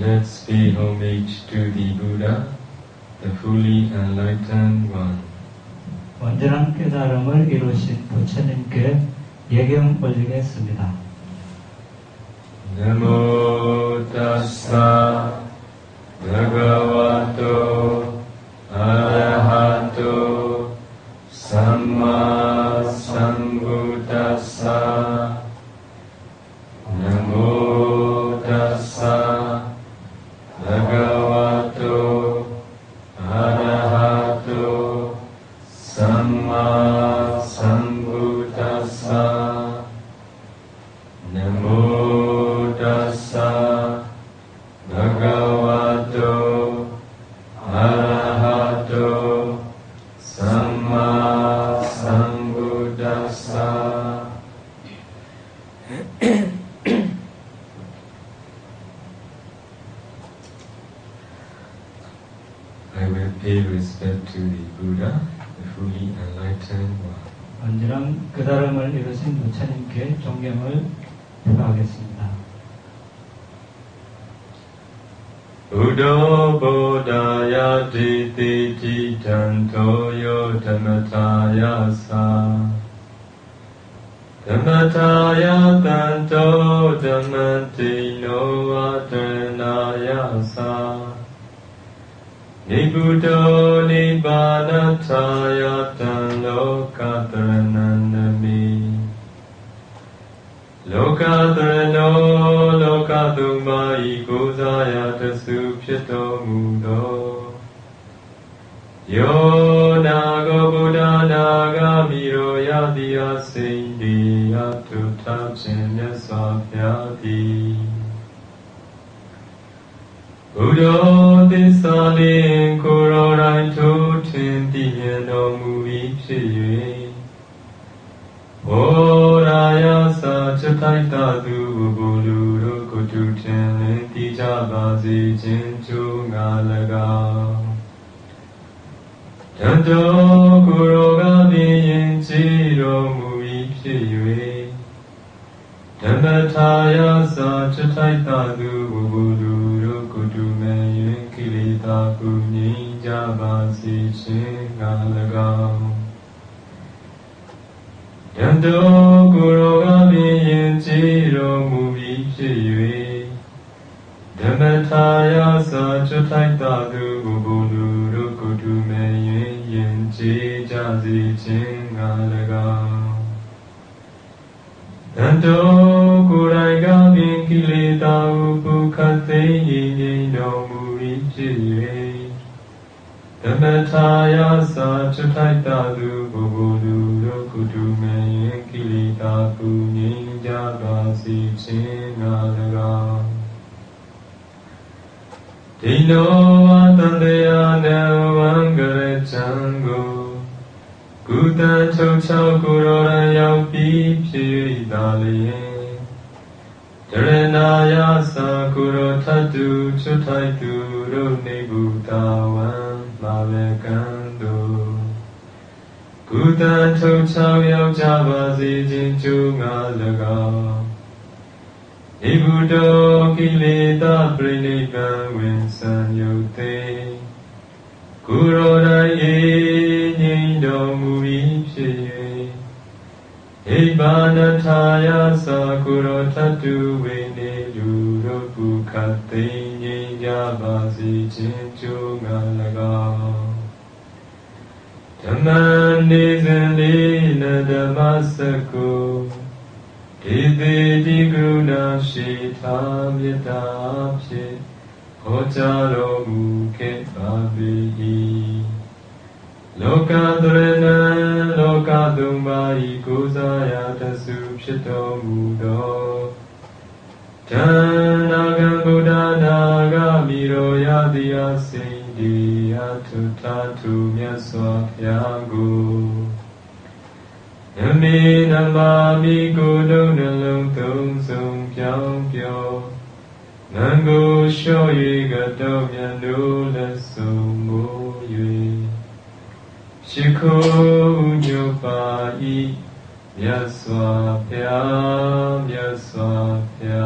Let's pay homage to the Buddha, the fully enlightened one. 완전한 깨달음을 이루신 부처님께 예경 올리겠습니다. Namo tassa bhagavato arahato samma sambuddhassa. Namo tassa bhagavato arahato samma sambuddhassa. Namo tassa bhagavato arahato samma sambuddhassa. I will pay respect to the Buddha, the fully enlightened one. 완전한 깨달음을 이루신 부처님께 존경을 표하겠습니다. Buddha Bodhaya Diti Jitantoyo Dhammataya Sa Dhammataya Tanto Dhammatino Adranaya Sa Nibbutto Nibbanataya Tan Lokatranandami Lokatrano Lokatuma Ikuzaya Tasu Pyato Mudo Yo Nago Buddha Naga Miro Yadiya Sindi Atuta Chinya Swapyati Buddha Tissalin Kurorai Totin Diyan Omui Pshiyue Oraya Sa Chataita Du Buluru Kututin Tijabazi Jinchu Ngalaga Janto Kuroga Biyin Jiro Mui Pshiyue Dhammataya Sa Chataita Du Buluru Kutumen Kilita Kuni Jabasi Chingalaga Yanto Kuroga Biyin Jiro Mui Pshiyue Dhammataya Sa Chataita Du Buluru Kutumen Yin Jijazi Chingalaga Yanto Kuraiga Bin Kilita Upukate Yin No Mui Pshiyue Dhammataya Sa Chataita Du Buluru Kutumen Kilita Punin Jabasi Chingalaga Dino Atandeya Nevangare Chango Kutan Chochao Kuroran Yao Pi Pshiyue Daliye Dharanaya Sa Kuro Tatu Chotaitu Ro Nibutawan Mavekando Kutan Chochao Yao Jabasi Jinchu Ngalaga Nibuddho Kilita Pranibhan Winsan Yote Kurorai Nyindo Mui Pshiyue Ibbanataya Sa Kuro Tatu Vene Yuro Bukate Nyinjabasi Jinchu Ngalaga Dhamman Nizalina Dhammasako Dide Diguna Shita Myata Pshit Hojaro Muke Babi Lokadrana Lokadumba Ikuzaya Tasu Pshito Mudo Janagam Buddha Naga Miro Yadiya Sindi Atutatu Myaswapyago Nami Namami Kudu Nalung Tung Sung Pyong Pyo Nangu Shoyi Gato Myanu Lesung Mo Yue Shiko Nyopai Myaswapya Myaswapya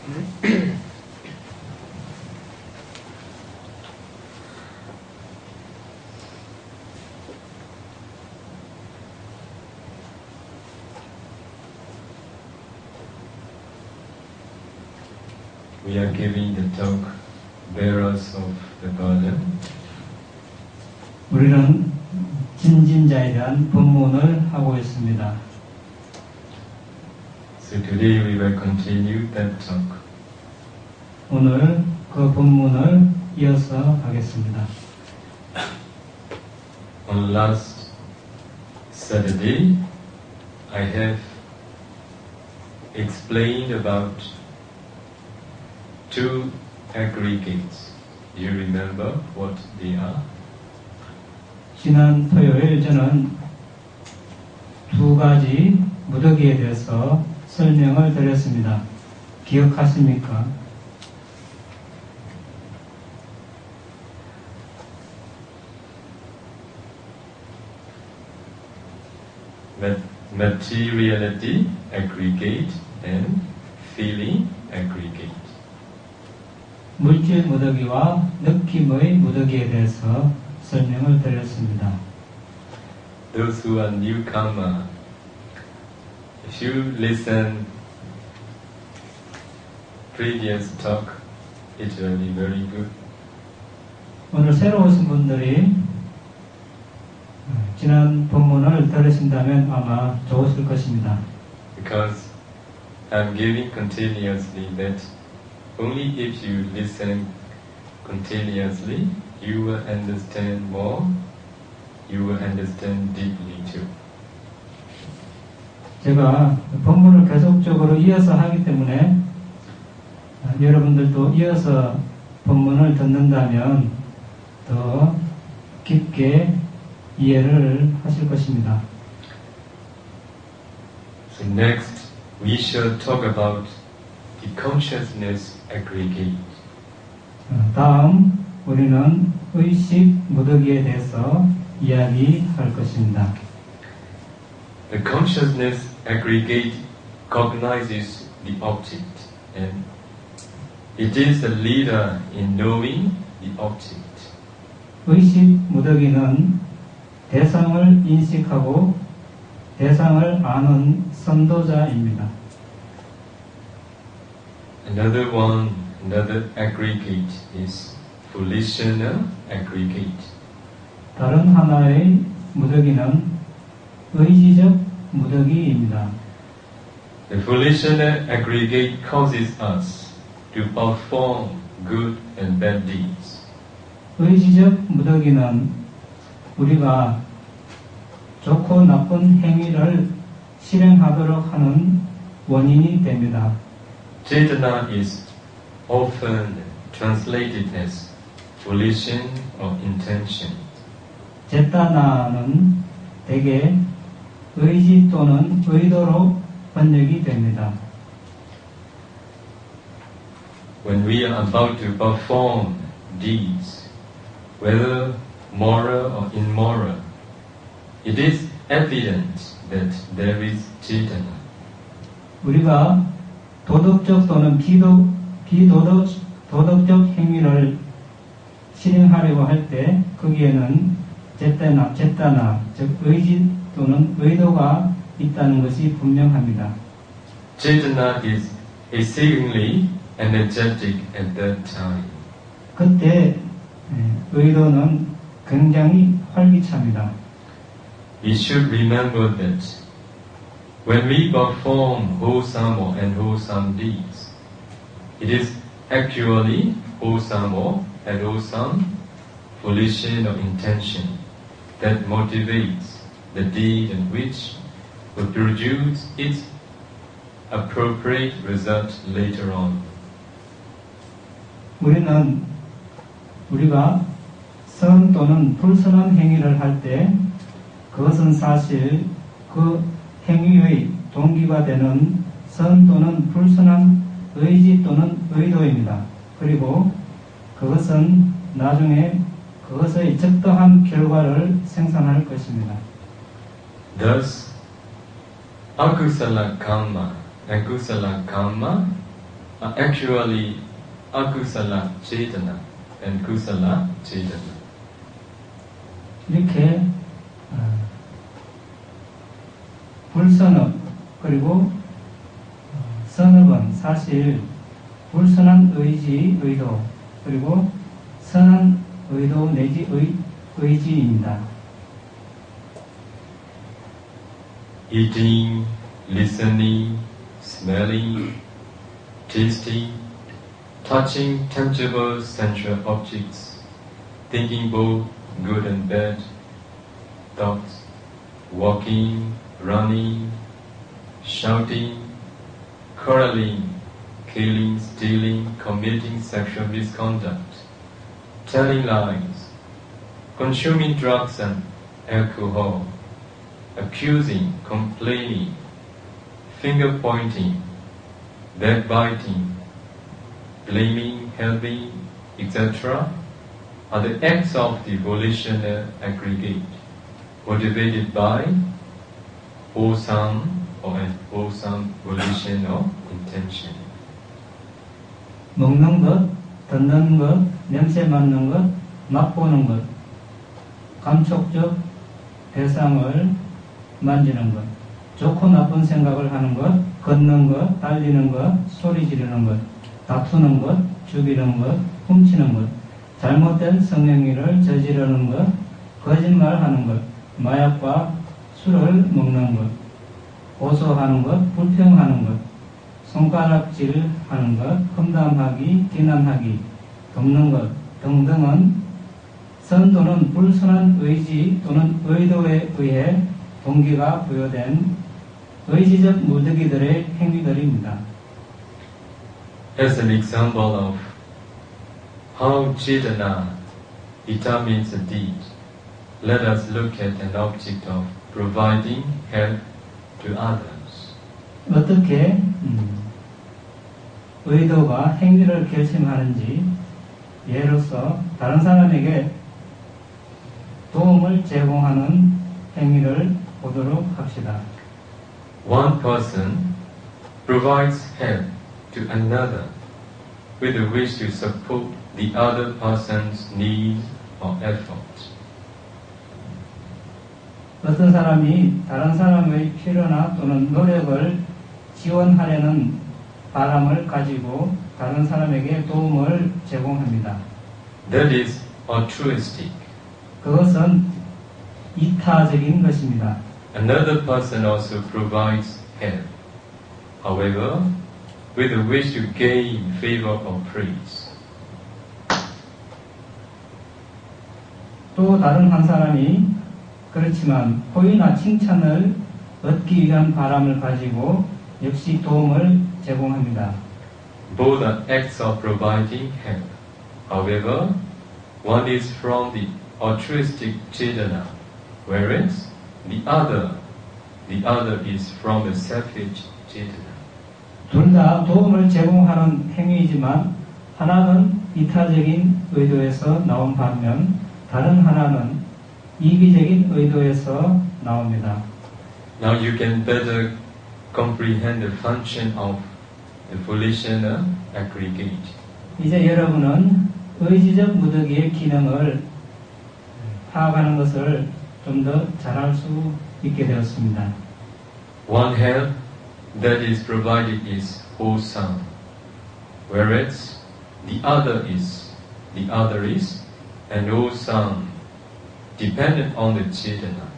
We are giving the talk bearers of the burden. 우리는 진진자에 대한 본문을 하고 있습니다. So today we will continue that talk. 오늘 그 본문을 이어서 하겠습니다. On last Saturday, I have explained about two aggregates. Do you remember what they are? 지난 토요일 저는 두 가지 무더기에 대해서 설명을 드렸습니다. 기억하십니까? Materiality aggregate and feeling aggregate. 물질 무더기와 느낌의 무더기에 대해서 설명을 드렸습니다. Those who are newcomer, if you listen previous talk, it will be very good. 오늘 새로 오신 분들이 지난 본문을 들으신다면 아마 좋으실 것입니다. Because I'm giving continuously that only if you listen continuously, you will understand more, you will understand deeply too. 제가 본문을 계속적으로 이어서 하기 때문에 여러분들도 이어서 본문을 듣는다면 더 깊게 이해를 하실 것입니다. So next, we shall talk about the consciousness aggregate. 다음 우리는 의식 무더기에 대해서 이야기할 것입니다. The consciousness aggregate cognizes the object and it is the leader in knowing the object. 의식 무더기는 대상을 인식하고 대상을 아는 선도자입니다. Another aggregate is volitional aggregate. 다른 하나의 무더기는 의지적 무더기입니다. The volitional aggregate causes us to perform good and bad deeds. 의지적 무더기는 우리가 좋고 나쁜 행위를 실행하도록 하는 원인이 됩니다. Cetana is often translated as volition or intention. 제타나는 대개 의지 또는 의도로 번역이 됩니다. When we are about to perform deeds, whether moral or immoral, it is evident that there is Cetana. 우리가 도덕적 또는 비도덕적 행위를 실행하려고 할 때 거기에는 제타나, 즉 의지 또는 의도가 있다는 것이 분명합니다. Cetana is exceedingly energetic at that time. 그때 의도는 굉장히 활기차입니다. We should remember that when we perform wholesome or unwholesome deeds, it is actually wholesome or unwholesome volition or intention that motivates the deed and which will produce its appropriate result later on. 우리가 선 또는 불선한 행위를 할 때 그것은 사실 그 행위의 동기가 되는 선 또는 불선한 의지 또는 의도입니다. 그리고 그것은 나중에 그것의 적당한 결과를 생산할 것입니다. Thus, akusala karma and kusala karma are actually akusala chetana and kusala chetana. 이렇게 불선업 그리고 선업은 사실 불선한 의지, 의도 그리고 선한 의도 내지 의지입니다. Eating, listening, smelling, tasting, touching tangible sensual objects, thinking both good and bad thoughts, walking, running, shouting, quarreling, killing, stealing, committing sexual misconduct, telling lies, consuming drugs and alcohol, accusing, complaining, finger pointing, backbiting, blaming, helping, etc. are the acts of the volitional aggregate, motivated by wholesome or an wholesome volitional intention. 먹는 것, 듣는 것, 냄새 맡는 것, 맛보는 것, 감촉적 대상을 만지는 것, 좋고 나쁜 생각을 하는 것, 걷는 것, 달리는 것, 소리 지르는 것, 다투는 것, 죽이는 것, 훔치는 것, 잘못된 성행위를 저지르는 것, 거짓말하는 것, 마약과 술을 먹는 것, 고소하는 것, 불평하는 것, 손가락질하는 것, 험담하기, 비난하기, 돕는 것 등등은 선 또는 불선한 의지 또는 의도에 의해 동기가 부여된 의지적 무득이들의 행위들입니다. As an example of how Chetana determines a deed, let us look at an object of providing help to others. 어떻게 의도가 행위를 결심하는지 예로서 다른 사람에게 도움을 제공하는 행위를 보도록 합시다. One person provides help to another with a wish to support the other person's needs or efforts. 어떤 사람이 다른 사람의 필요나 또는 노력을 지원하려는 바람을 가지고 다른 사람에게 도움을 제공합니다. That is altruistic. 그것은 이타적인 것입니다. Another person also provides help, however, with a wish to gain favor or praise. 또 다른 한 사람이 그렇지만 호의나 칭찬을 얻기 위한 바람을 가지고 역시 도움을 제공합니다. Both are acts of providing help. However, one is from the altruistic Chetana, whereas the other is from a selfish Chetana. 둘 다 도움을 제공하는 행위이지만 하나는 이타적인 의도에서 나온 반면 다른 하나는 이기적인 의도에서 나옵니다. Now you can better comprehend the function of the volitional aggregate. 이제 여러분은 의지적 무더기의 기능을 파악하는 것을 좀 더 잘할 수 있게 되었습니다. One help that is provided is wholesome, whereas the other is unwholesome, dependent on the Chetana.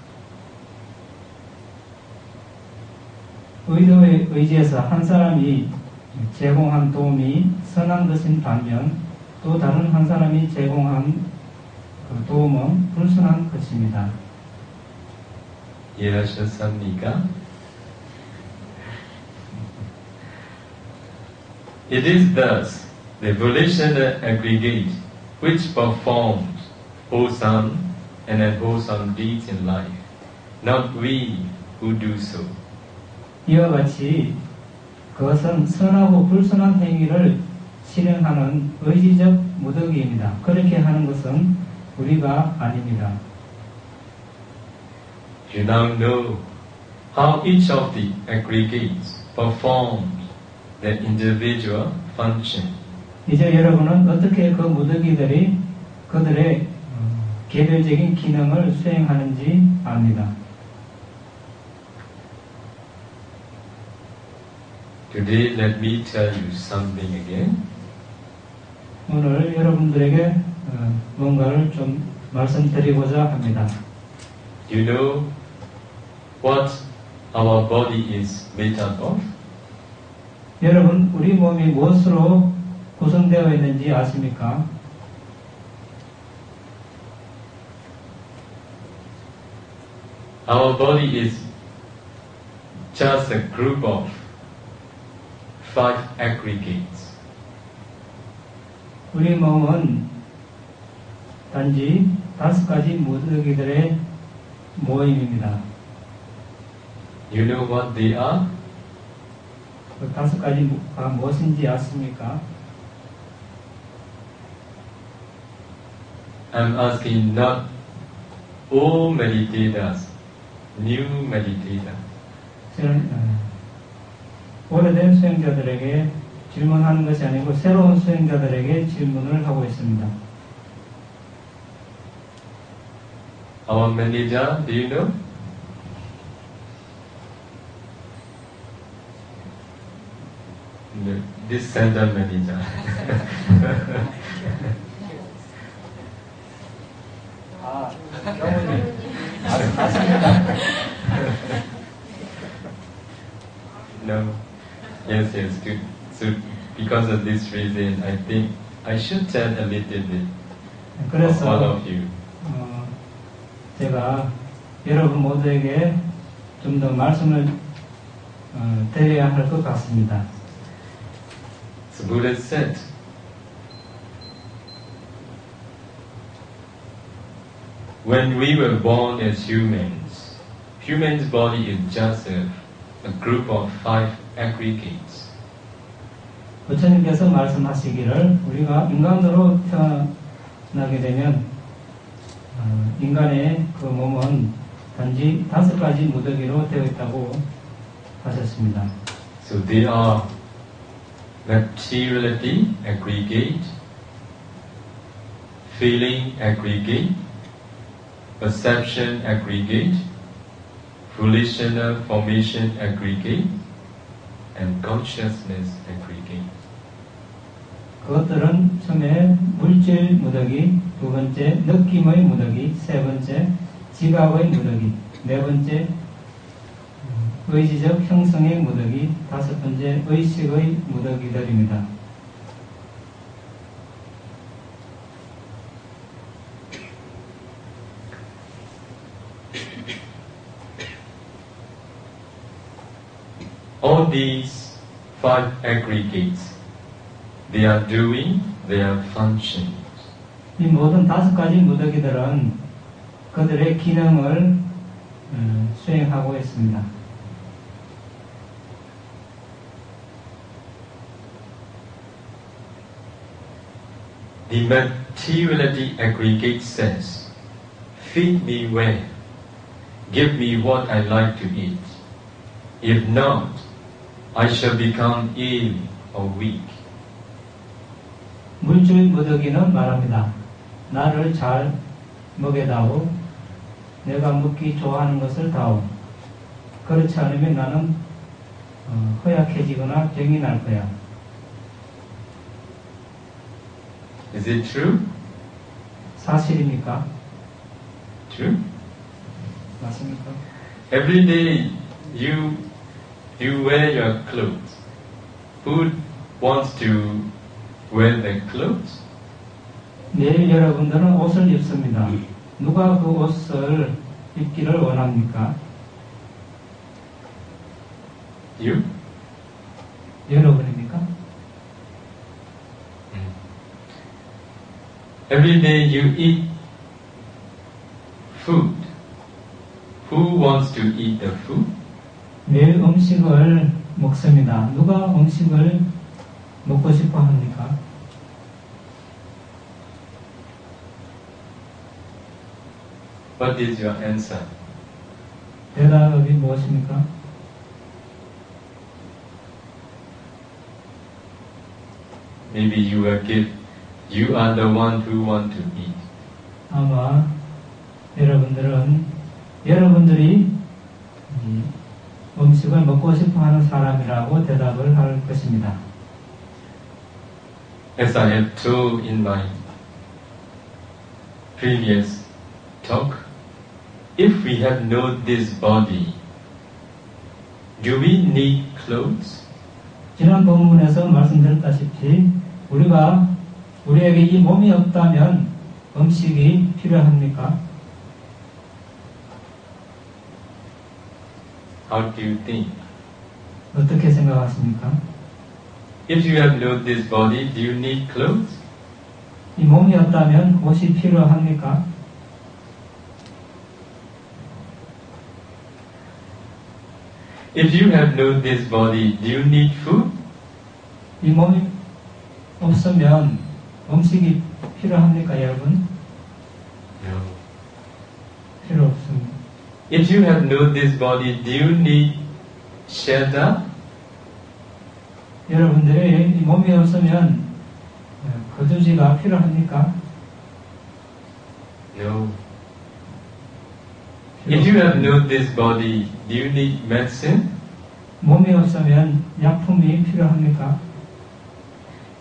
의도에 의지해서 한 사람이 제공한 도움이 선한 것인 반면 또 다른 한 사람이 제공한 그 도움은 불선한 것입니다. 이해하셨습니까? It is thus the volitional aggregate which performs wholesome and unwholesome deeds in life, not we who do so. 이와 같이 그것은 선하고 불선한 행위를 실행하는 의지적 무더기입니다. 그렇게 하는 것은 우리가 아닙니다. You now know how each of the aggregates performs their individual function. 이제 여러분은 어떻게 그 무더기들이 그들의 개별적인 기능을 수행하는지 압니다. Today, let me tell you something again. 오늘 여러분들에게 뭔가를 좀 말씀드리고자 합니다. You know what our body is made up of? 여러분, 우리 몸이 무엇으로 구성되어 있는지 아십니까? Our body is just a group of 5 aggregates. 우리 몸은 단지 5가지 무더기들의 모임입니다. You know what they are? 그 5가지가 무엇인지 아십니까? I'm asking not all meditators, new meditators. 저는 오래된 수행자들에게 질문하는 것이 아니고 새로운 수행자들에게 질문을 하고 있습니다. Our manager, do you know? This center manager. 경훈이 맞습니다. No. Yes, good. So, because of this reason, I think I should tell a little bit of all 그래서 of you. 제가 여러분 모두에게 좀 더 말씀을 드려야 할 것 같습니다. So Buddha said, when we were born as humans, human's body is just a group of 5 aggregates. 부처님께서 말씀하시기를 우리가 인간으로 태어나게 되면 인간의 그 몸은 단지 5가지 무더기로 되어 있다고 하셨습니다. So they are materiality aggregate, feeling aggregate, perception aggregate, volitional formation aggregate, and consciousness aggregate. 그것들은 처음에 물질 무더기, 두 번째 느낌의 무더기, 세 번째 지각의 무더기, 네 번째 의지적 형성의 무더기, 다섯 번째 의식의 무더기들입니다. All these 5 aggregates, they are doing their functions. 이 모든 5가지 무더기들은 그들의 기능을 수행하고 있습니다. The materiality aggregate says, feed me well, give me what I like to eat. If not, I shall become ill or weak. 물질 무더기는 말합니다. 나를 잘 먹여다오. 내가 먹기 좋아하는 것을 다오. 그렇지 않으면 나는 허약해지거나 병이 날 거야. Is it true? 사실입니까? True? 맞습니까? Every day you wear your clothes. Who wants to wear the clothes? 매일 여러분들은 옷을 입습니다. 누가 그 옷을 입기를 원합니까? You? 여러분입니까? Every day you eat food. Who wants to eat the food? 매일 음식을 먹습니다. 누가 음식을 먹고 싶어 합니까? What is your answer? 대답이 무엇입니까? maybe you will give, you are the one who want to eat. 아마 여러분들이 음식을 먹고 싶어 하는 사람이라고 대답을 할 것입니다. As I have told in my previous talk, if we have no this body, do we need clothes? 지난 본문에서 말씀드렸다시피 우리에게 이 몸이 없다면 음식이 필요합니까? How do you think? 어떻게 생각하십니까? If you have no this body, do you need clothes? 이 몸이 없다면 옷이 필요합니까? If you have no this body, do you need food? 이 몸이 없으면 음식이 필요합니까, 여러분? No. 필요 없습니다. If you have no this body, do you need shelter? 여러분들의 이 몸이 없으면 거주지가 필요합니까? No. If you have no this body, do you need medicine? 몸이 없으면 약품이 필요합니까?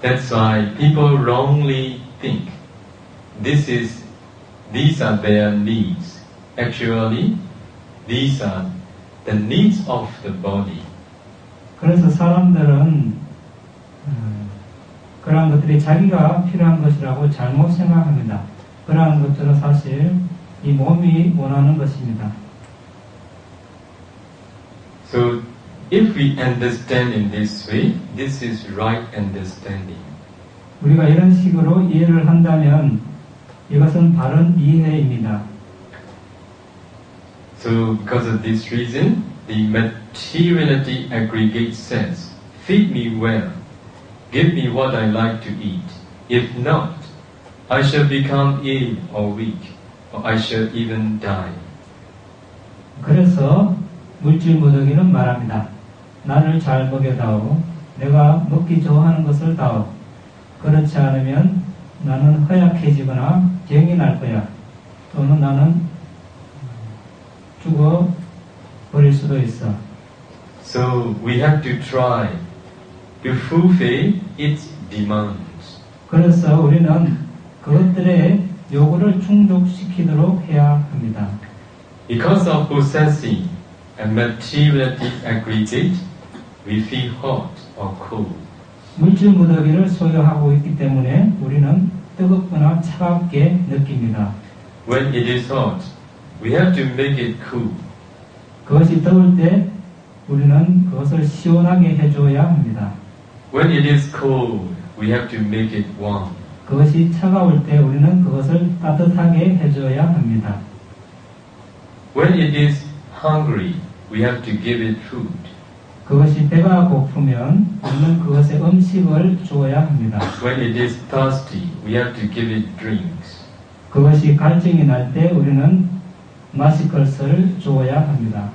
That's why people wrongly think these are their needs. Actually, these are the needs of the body. 그래서 사람들은 그러한 것들이 자기가 필요한 것이라고 잘못 생각합니다. 그러한 것들은 사실 이 몸이 원하는 것입니다. So, if we understand in this way, this is right understanding. 우리가 이런 식으로 이해를 한다면 이것은 바른 이해입니다. So, because of this reason, the materiality aggregate says, feed me well, give me what I like to eat. If not, I shall become ill or weak, or I shall even die. 그래서 물질 무더기는 말합니다. 나를 잘 먹여다오. 내가 먹기 좋아하는 것을 다오. 그렇지 않으면 나는 허약해지거나 병이 날 거야. 또는 나는 죽어 버릴 수도 있어. So we have to try to fulfill its demands. 그래서 우리는 그것들의 요구를 충족시키도록 해야 합니다. Because of possessing a materiality aggregate, we feel hot or cold. 물질 무더기를 소유하고 있기 때문에 우리는 뜨겁거나 차갑게 느낍니다. When it is hot, we have to make it cool. 그것이 더울 때 우리는 그것을 시원하게 해줘야 합니다. When it is cold, we have to make it warm. 그것이 차가울 때 우리는 그것을 따뜻하게 해줘야 합니다. When it is hungry, we have to give it food. 그것이 배가 고프면 우리는 그것에 음식을 주어야 합니다. When it is thirsty, we have to give it drinks. 그것이 갈증이 날 때 우리는 마실 것을 주어야 합니다.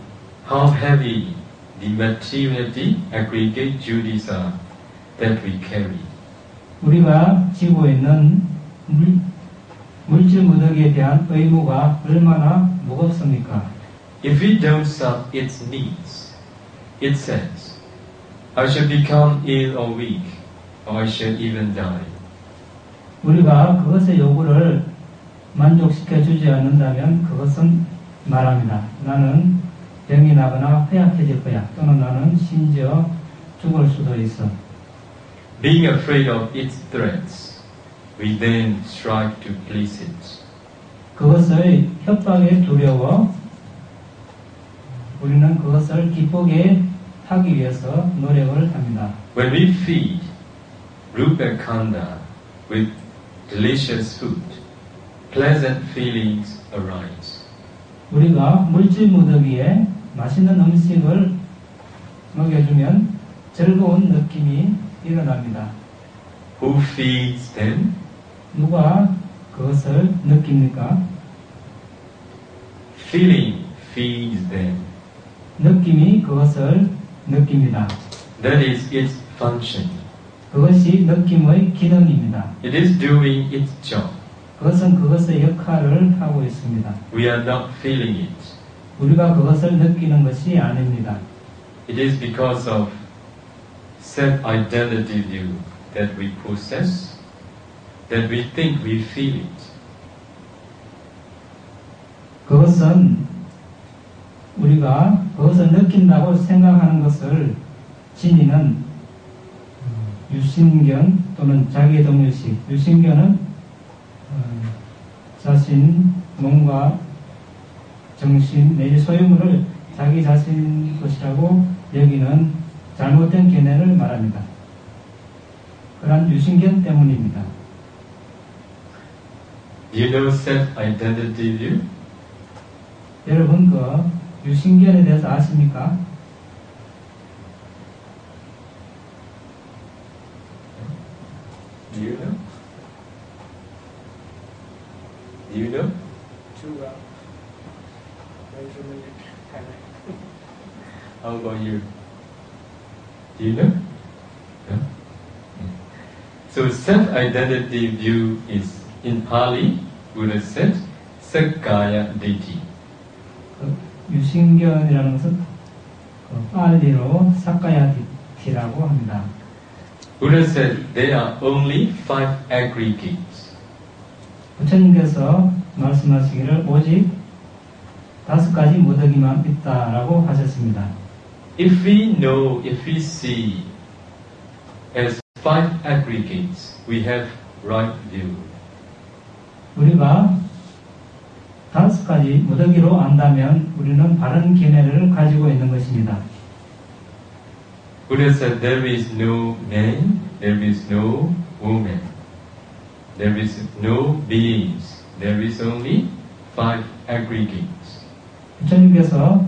How heavy the materiality aggregate duties are that we carry. 우리가 지고 있는 물질 무더기에 대한 의무가 얼마나 무겁습니까? If we don't serve its needs, it says, I shall become ill or weak, or I shall even die. 우리가 그것의 요구를 만족시켜 주지 않는다면 그것은 말합니다. 나는 병이 나거나 허약해질 거야. 또는 나는 심지어 죽을 수도 있어. Being afraid of its threats, we then strive to please it. 그것의 협박에 두려워 우리는 그것을 기쁘게 하기 위해서 노력을 합니다. When we feed Rupa Khanda with delicious food, pleasant feelings arise. 우리가 물질 무더기에 맛있는 음식을 먹여주면 즐거운 느낌이 일어납니다. Who feeds them? 누가 그것을 느낍니까? Feeling feeds them. 느낌이 그것을 느낍니다. That is its function. 그것이 느낌의 기능입니다. It is doing its job. 그것은 그것의 역할을 하고 있습니다. We are not feeling it. 우리가 그것을 느끼는 것이 아닙니다. It is because of self-identity view that we possess, that we think we feel it. 그것은 우리가 그것을 느낀다고 생각하는 것을 지니는 유심견 또는 자기동의식. 유심견은 자신, 몸과 정신, 내지 소유물을 자기 자신 것이라고 여기는 잘못된 견해를 말합니다. 그런 유심견 때문입니다. Do you know self-identity view? 여러분 그 유심견에 대해서 아십니까? Do you know? Do you know? Too well. Very familiar. How about you? Do you know? No? So self-identity view is in Pali, Buddha said, Sakkaya Ditti. 유심견이라는 것은 빨리로 사카야디티라고 합니다. Buddha said there are only 5 aggregates. 부처님께서 말씀하시기를 오직 5가지 무더기만 있다라고 하셨습니다. If we know, if we see as 5 aggregates, we have right view. 우리가 5가지 무더기로 안다면 우리는 바른 견해를 가지고 있는 것입니다. Buddha said there is no man, there is no woman, there is no beings, there is only 5 aggregates. 부처님께서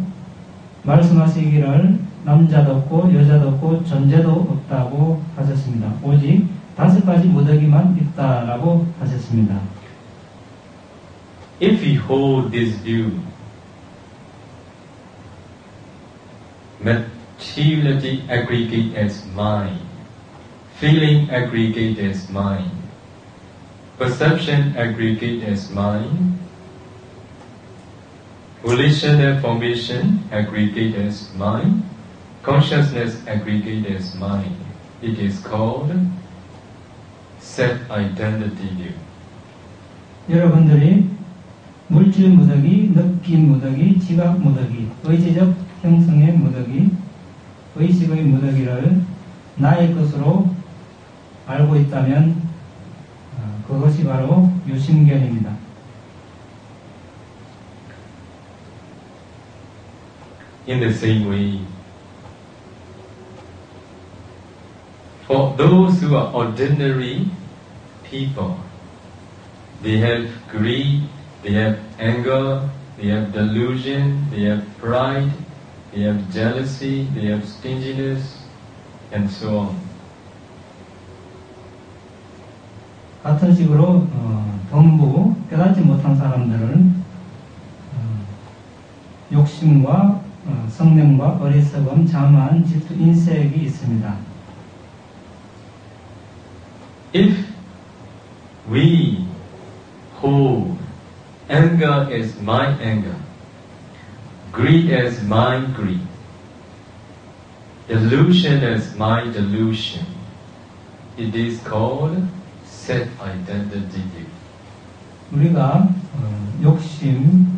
말씀하시기를 남자도 없고 여자도 없고 존재도 없다고 하셨습니다. 오직 5가지 무더기만 있다라고 하셨습니다. If we hold this view, materiality aggregate as mind, feeling aggregate as mind, perception aggregate as mind, volitional formation aggregate as mind, consciousness aggregate as mind. It is called self-identity view. 여러분들이 물질 무더기, 느낌 무더기, 지각 무더기, 의지적 형성의 무더기, 의식의 무더기를 나의 것으로 알고 있다면 그것이 바로 유심견입니다. In the same way, for those who are ordinary people, they have greed, they have anger, they have delusion, they have pride, they have jealousy, they have stinginess, and so on. 같은 식으로 덤부, 깨닫지 못한 사람들은 욕심과 성냄과 어리석음, 자만, 질투, 인색이 있습니다. If we hold anger as my anger, greed as my greed, delusion as my delusion, it is called self-identity view. 우리가 욕심,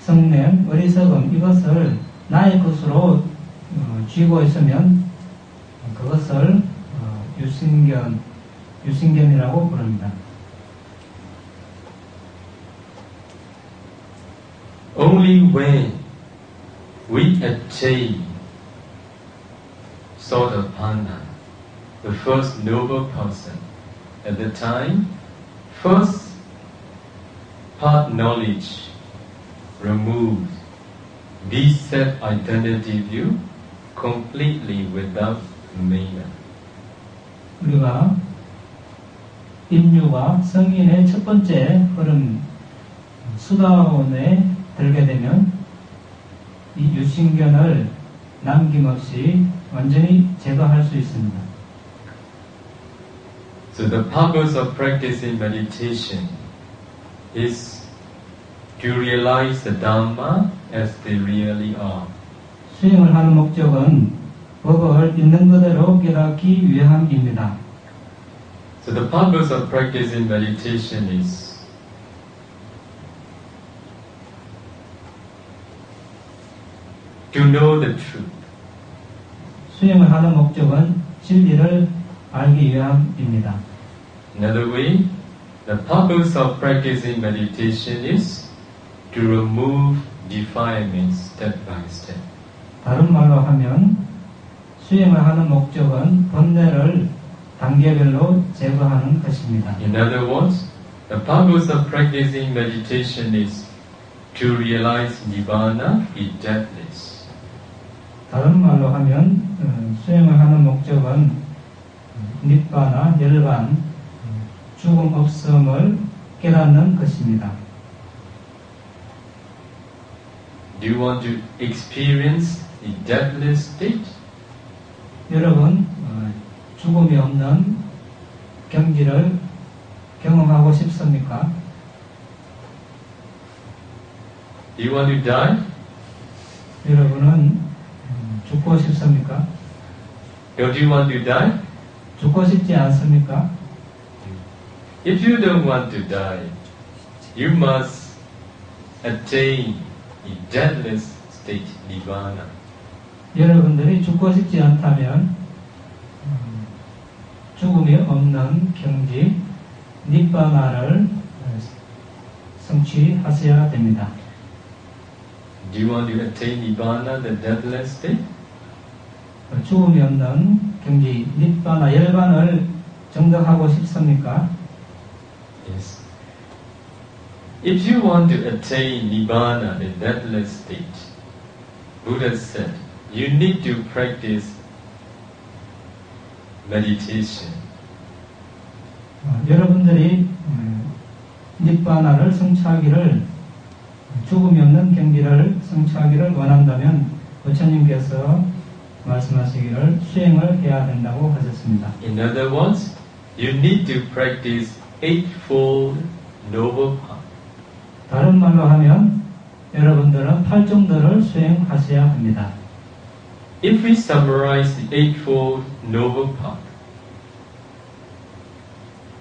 성냄, 어리석음 이것을 나의 것으로 쥐고 있으면 그것을 유심견이라고 부릅니다. Only when we attain Sotapanna, the first noble person, at the time, first part knowledge removes this self-identity view completely without mena. 우리가 인류와 성인의 첫 번째 흐름 수다원에 들게 되면 이 유심견을 남김없이 완전히 제거할 수 있습니다. So the purpose of practicing meditation is to realize the Dhamma as they really are. 수행을 하는 목적은 법을 있는 그대로 깨닫기 위함입니다. So the purpose of practicing meditation is to know the truth. 수행을 하는 목적은 진리를 알기 위함입니다. Another way, the purpose of practicing meditation is to remove defilements step by step. 다른 말로 하면 수행을 하는 목적은 번뇌를 단계별로 제거하는 것입니다. In other words, the purpose of practicing meditation is to realize Nibbana is deathless. 다른 말로 하면 수행을 하는 목적은 니바나, 열반, 죽음 없음을 깨닫는 것입니다. Do you want to experience the deathless state? 여러분 죽음이 없는 경지를 경험하고 싶습니까? Do you want to die? 여러분은 죽고 싶습니까? Don't you want to die? 죽고 싶지 않습니까? If you don't want to die, you must attain the deathless state, Nibbana. 여러분들이 죽고 싶지 않다면 죽음이 없는 경지 니바나를 성취하셔야 됩니다. Do you want to attain Nibbana, the deathless state? 죽음이 없는 경지 니바나 열반을 정덕하고 싶습니까? Yes. If you want to attain Nibbana, the deathless state, Buddha said, you need to practice meditation. 여러분들이 니바나를 성취하기를 죽음이 없는 경지를 성취하기를 원한다면 부처님께서 말씀하시기를 수행을 해야 된다고 하셨습니다. In other words, you need to practice eightfold noble path. 다른 말로 하면 여러분들은 8정도를 수행하셔야 합니다. If we summarize the eightfold noble path,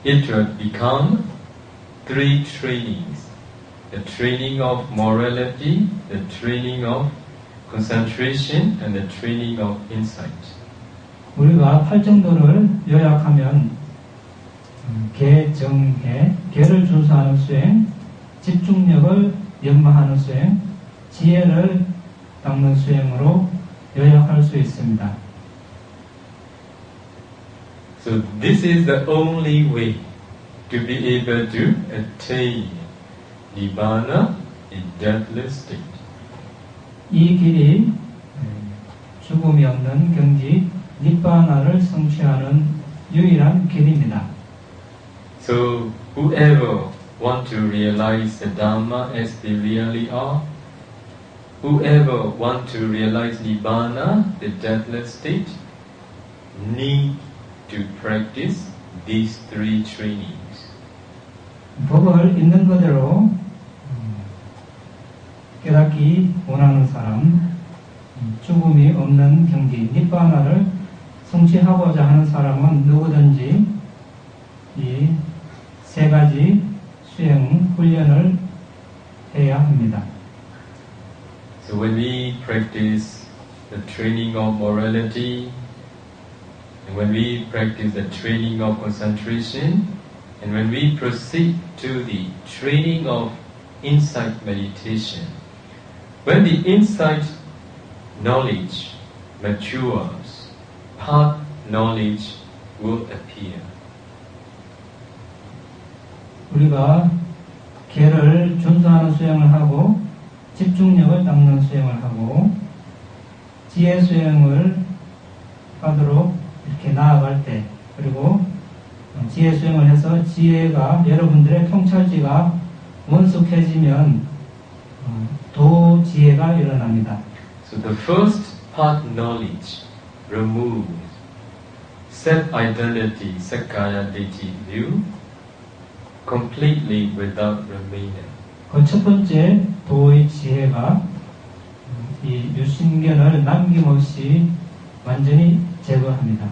it will become 3 trainings. The training of morality, the training of concentration, and the training of insight. 우리가 8정도를 요약하면 계, 정해, 계를 준수하는 수행, 집중력을 연마하는 수행, 지혜를 닦는 수행으로 요약할 수 있습니다. So this is the only way to be able to attain Nibbana in deathless state. 이 길이 죽음이 없는 경지 니바나를 성취하는 유일한 길입니다. So whoever want to realize the Dhamma as they really are, whoever want to realize Nibbana, the deathless state, need to practice these 3 trainings. 법을 있는 그대로 깨닫기 원하는 사람, 죽음이 없는 경지 니바나를 성취하고자 하는 사람은 누구든지 이 3가지 수행 훈련을 해야 합니다. So when we practice the training of morality, and when we practice the training of concentration, and when we proceed to the training of insight meditation, when the insight knowledge matures, path knowledge will appear. 우리가 계를 준수하는 수행을 하고 집중력을 닦는 수행을 하고 지혜 수행을 하도록 이렇게 나아갈 때, 그리고 지혜 수행을 해서 지혜가 여러분들의 통찰지가 원숙해지면 도 지혜가 일어납니다. So the first path knowledge removes self-identity, Sakkaya Ditthi view, completely without remainder. 그 첫 번째 도의 지혜가 이 유신견을 남김없이 완전히 제거합니다.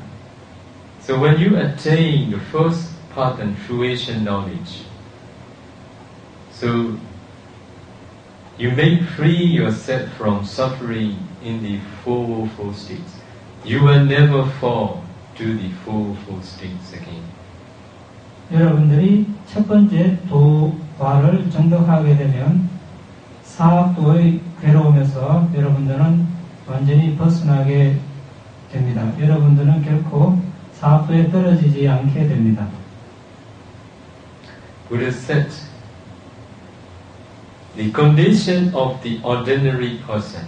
So when you attain the first path and fruition knowledge, so you may free yourself from suffering in the four states. You will never fall to the four states again. 여러분들이 첫 번째 도과를 정독하게 되면 사학도의 괴로움에서 여러분들은 완전히 벗어나게 됩니다. 여러분들은 결코 사학도에 떨어지지 않게 됩니다. Buddha said, the condition of the ordinary person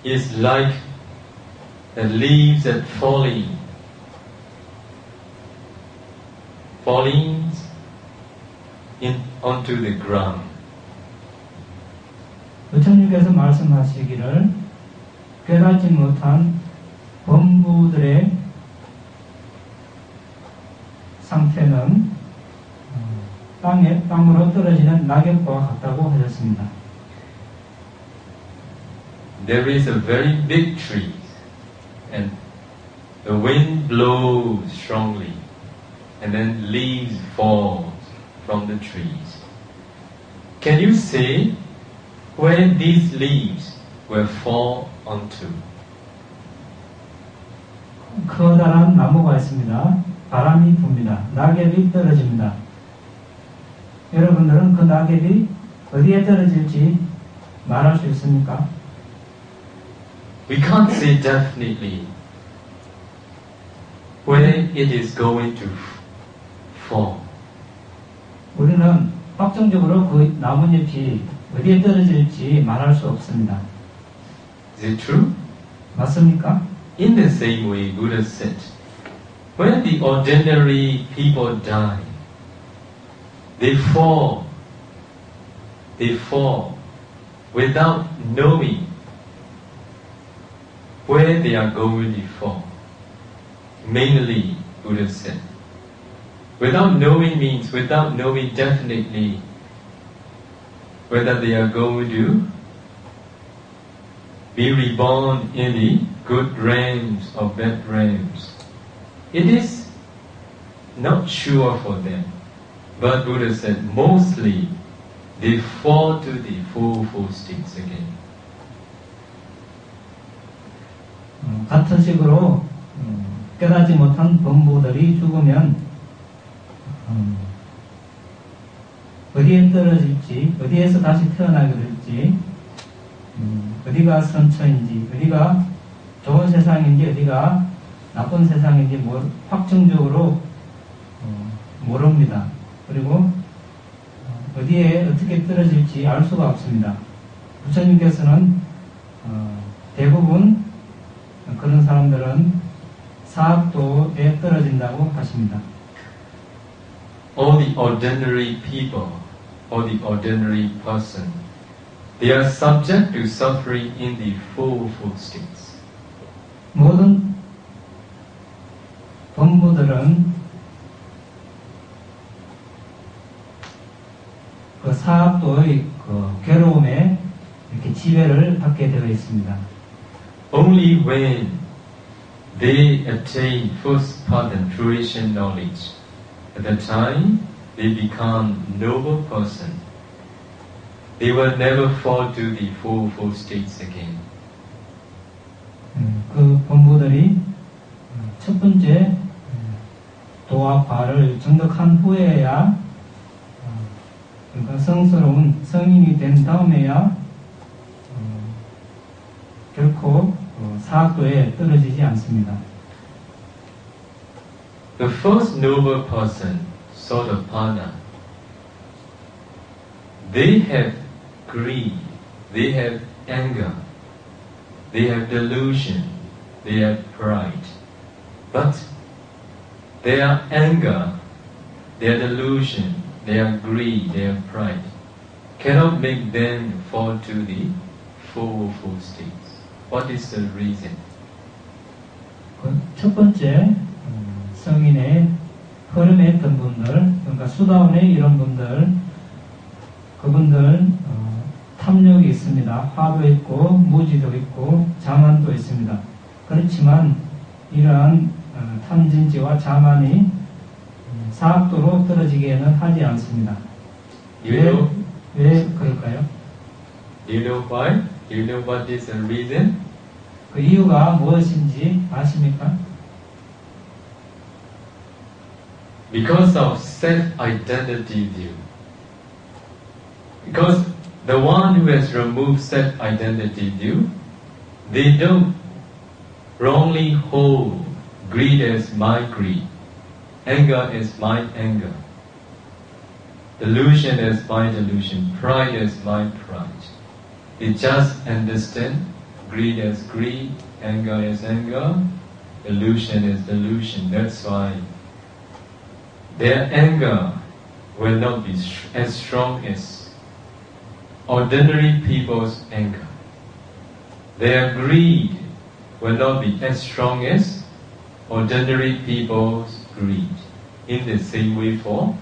is like the leaves that falling onto the ground. 부처님께서 말씀하시기를 깨닫지 못한 범부들의 상태는 땅으로 떨어지는 낙엽과 같다고 하셨습니다. There is a very big tree and the wind blows strongly and then leaves fall from the trees. Can you say where these leaves will fall onto? 커다란 나무가 있습니다. 바람이 붑니다. 낙엽이 떨어집니다. 여러분들은 그 낙엽이 어디에 떨어질지 말할 수 있습니까? We can't say definitely where it is going to fall. 우리는 확정적으로 그 나뭇잎이 어디에 떨어질지 말할 수 없습니다. Is it true? 맞습니까? In the same way, Buddha said, when the ordinary people die, they fall without knowing where they are going to fall. Mainly, Buddha said. Without knowing means without knowing definitely whether they are going to be reborn in the good realms or bad realms. It is not sure for them. But Buddha said mostly they fall to the four states again. 같은 식으로 깨닫지 못한 범부들이 죽으면 어디에 떨어질지, 어디에서 다시 태어나게 될지, 어디가 선처인지, 어디가 좋은 세상인지, 어디가 나쁜 세상인지 확정적으로 모릅니다. 그리고 어디에 어떻게 떨어질지 알 수가 없습니다. 부처님께서는 대부분 그런 사람들은 사학도에 떨어진다고 하십니다. All the ordinary people, or the ordinary person, they are subject to suffering in the four states. 모든 범부들은 그 사학도의 그 괴로움에 이렇게 지배를 받게 되어 있습니다. Only when they attain first path and fruition knowledge, at that time they become noble person. They will never fall to the four states again. 그 범부들이 첫 번째 도와 과를 정독한 후에야 그러니까 성스러운 성인이 된 다음에야 결코 사학도에 떨어지지 않습니다. The first noble person, Sotapanna, they have greed, they have anger, they have delusion, they have pride. But their anger, their delusion, their greed, their pride cannot make them fall to the four states. What is the reason? 첫 번째, 성인의 흐름에 있던 분들, 그러니까 수다원의 이런 분들, 그분들 탐욕이 있습니다. 화도 있고 무지도 있고 자만도 있습니다. 그렇지만 이러한 탐진지와 자만이 사학도로 떨어지게는 하지 않습니다. 왜 그럴까요? Do you know why? Do you know what is the reason? 그 이유가 무엇인지 아십니까? Because of self-identity view. Because the one who has removed self-identity view, they don't wrongly hold greed as my greed, anger as my anger, delusion as my delusion, pride as my pride. They just understand greed as greed, anger as anger, delusion as delusion. That's why their anger will not be as strong as ordinary people's anger. Their greed will not be as strong as ordinary people's greed. In the same way for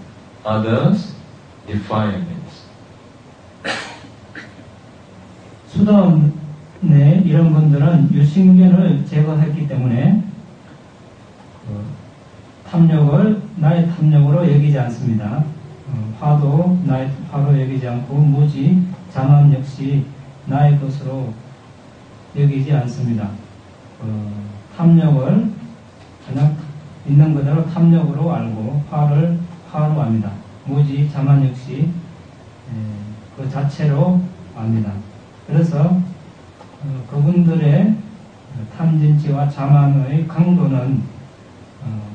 others' defilements. 수다원의 이런 분들은 유신견을 제거했기 때문에 탐욕을 나의 탐욕으로 여기지 않습니다. 화도 나의 화로 여기지 않고 무지, 자만 역시 나의 것으로 여기지 않습니다. 탐욕을 그냥 있는 그대로 탐욕으로 알고 화를 화로 압니다. 무지, 자만 역시 그 자체로 압니다. 그래서 그분들의 탐진치와 자만의 강도는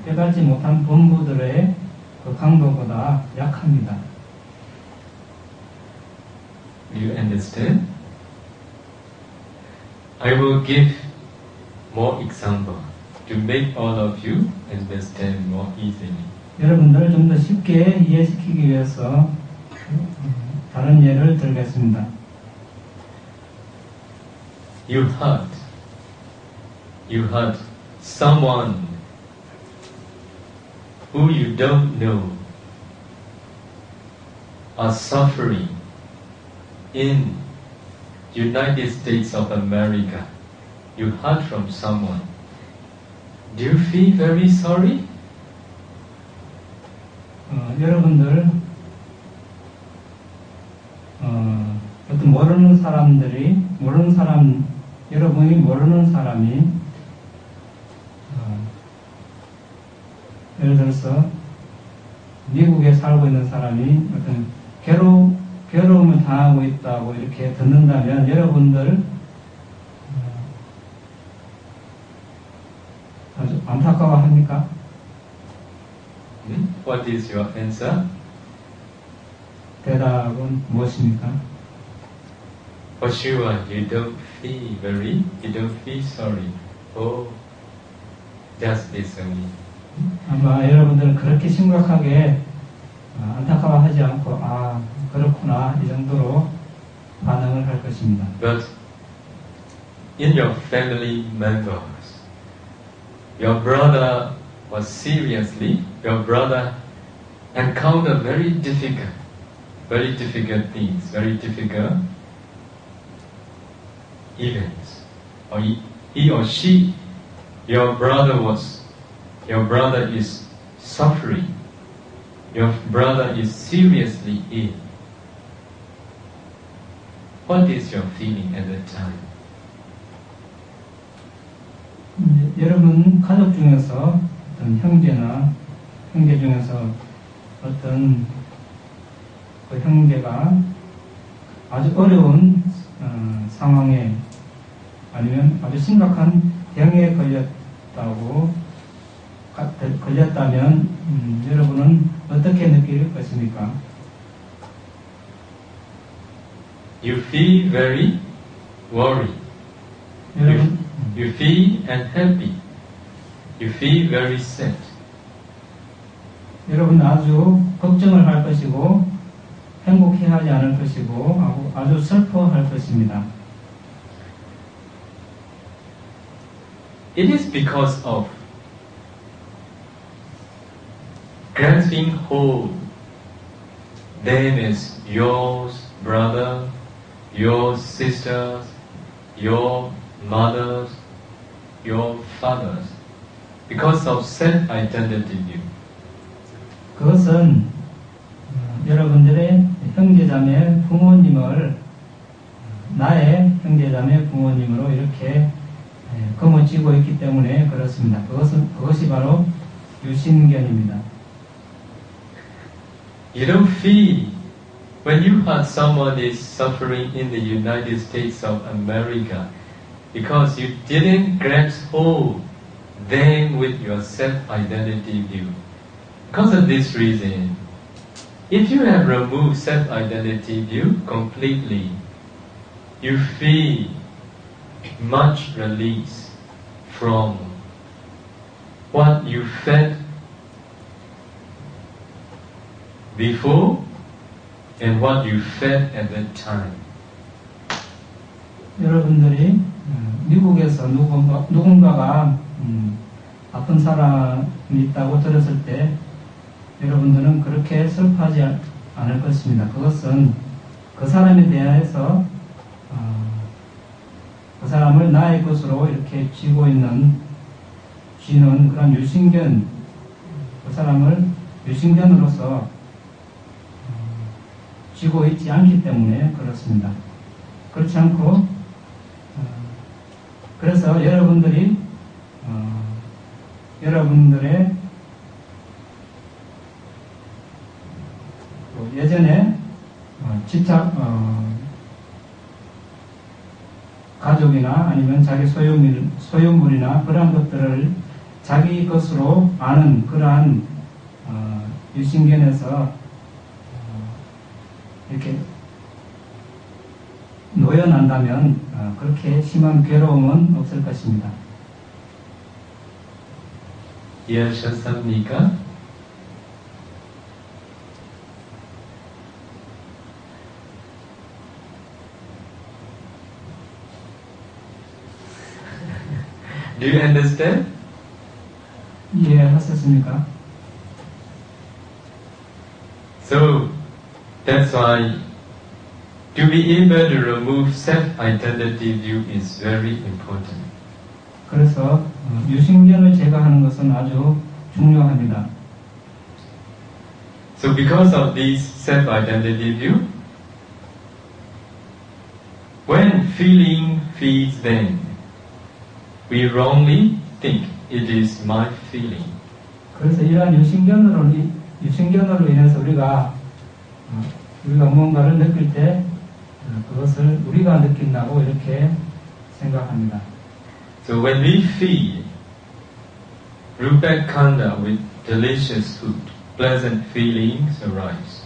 깨닫지 못한 본부들의 그 강도보다 약합니다. Do you understand? I will give more example to make all of you understand more easily. 여러분들을 좀 더 쉽게 이해시키기 위해서 다른 예를 들겠습니다. You hurt someone who you don't know are suffering in United States of America. You heard from someone. Do you feel very sorry? 여러분들 어떤 모르는 사람들이 여러분이 모르는 사람이 예를 들어서 미국에 살고 있는 사람이 어떤 괴로움을 당하고 있다고 이렇게 듣는다면 여러분들 아주 안타까워합니까? What is your answer? 대답은 무엇입니까? For sure, you don't feel sorry. Oh, just this only. 아마 여러분들은 그렇게 심각하게 안타까워하지 않고 그렇구나 이 정도로 반응을 할 것입니다. But in your family members, your brother encountered very difficult things, very difficult events. Or he or she, your brother is suffering. Your brother is seriously ill. What is your feeling at that time? 여러분 가족 중에서 어떤 형제 중에서 어떤 그 형제가 아주 어려운 상황에 아니면 아주 심각한 병에 걸렸다면 여러분은 어떻게 느낄 것입니까? You feel very worried. You feel unhappy. You feel very sad. 여러분 아주 걱정을 할 것이고 행복해하지 않을 것이고 아주 슬퍼할 것입니다. It is because of grasping hold them as yours, brother, your sisters, your mothers, your fathers. Because of self-identity view. 그것은 여러분들의 형제자매 부모님을 나의 형제자매 부모님으로 이렇게 거머쥐고 있기 때문에 그렇습니다. 그것이 바로 유신견입니다. You don't feel when you heard someone is suffering in the United States of America because you didn't grasp hold them with your self-identity view. Because of this reason, if you have removed self-identity view completely, you feel much release from what you felt before and what you felt at that time. 여러분들이 미국에서 누군가가 아픈 사람이 있다고 들었을 때 여러분들은 그렇게 슬퍼하지 않을 것입니다. 그것은 그 사람에 대해서 그 사람을 나의 것으로 이렇게 쥐는 그런 유신견, 그 사람을 유신견으로서 쥐고 있지 않기 때문에 그렇습니다. 그렇지 않고 그래서 여러분들이 여러분들의 예전에 집착 가족이나 아니면 자기 소유물이나 그러한 것들을 자기 것으로 아는 그러한 유신견에서 이렇게 놓여난다면 그렇게 심한 괴로움은 없을 것입니다. 이해하셨습니까? Do you understand? 이해하셨습니까? So, that's why to be able to remove self-identity view is very important. 그래서 유신견을 제거하는 것은 아주 중요합니다. So because of this self-identity view, when feeling feeds them, we wrongly think it is my feeling. 그래서 이러한 유신견으로 인해서 우리가 무언가를 느낄 때 그것을 우리가 느낀다고 이렇게 생각합니다. So when we feed Rupa Khanda with delicious food, pleasant feelings arise.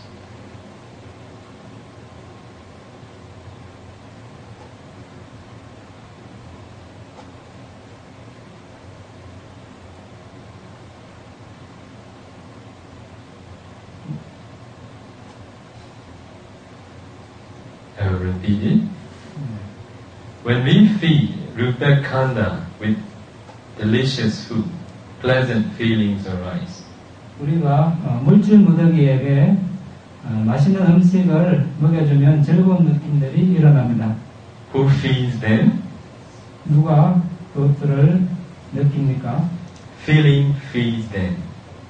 I will repeat it. When we feed Rupa Khanda with delicious food, pleasant feelings arise. 우리가 물질 무더기에게 맛있는 음식을 먹여주면 즐거운 느낌들이 일어납니다. Who feeds them? 누가 그것들을 느낍니까? Feeling feeds them.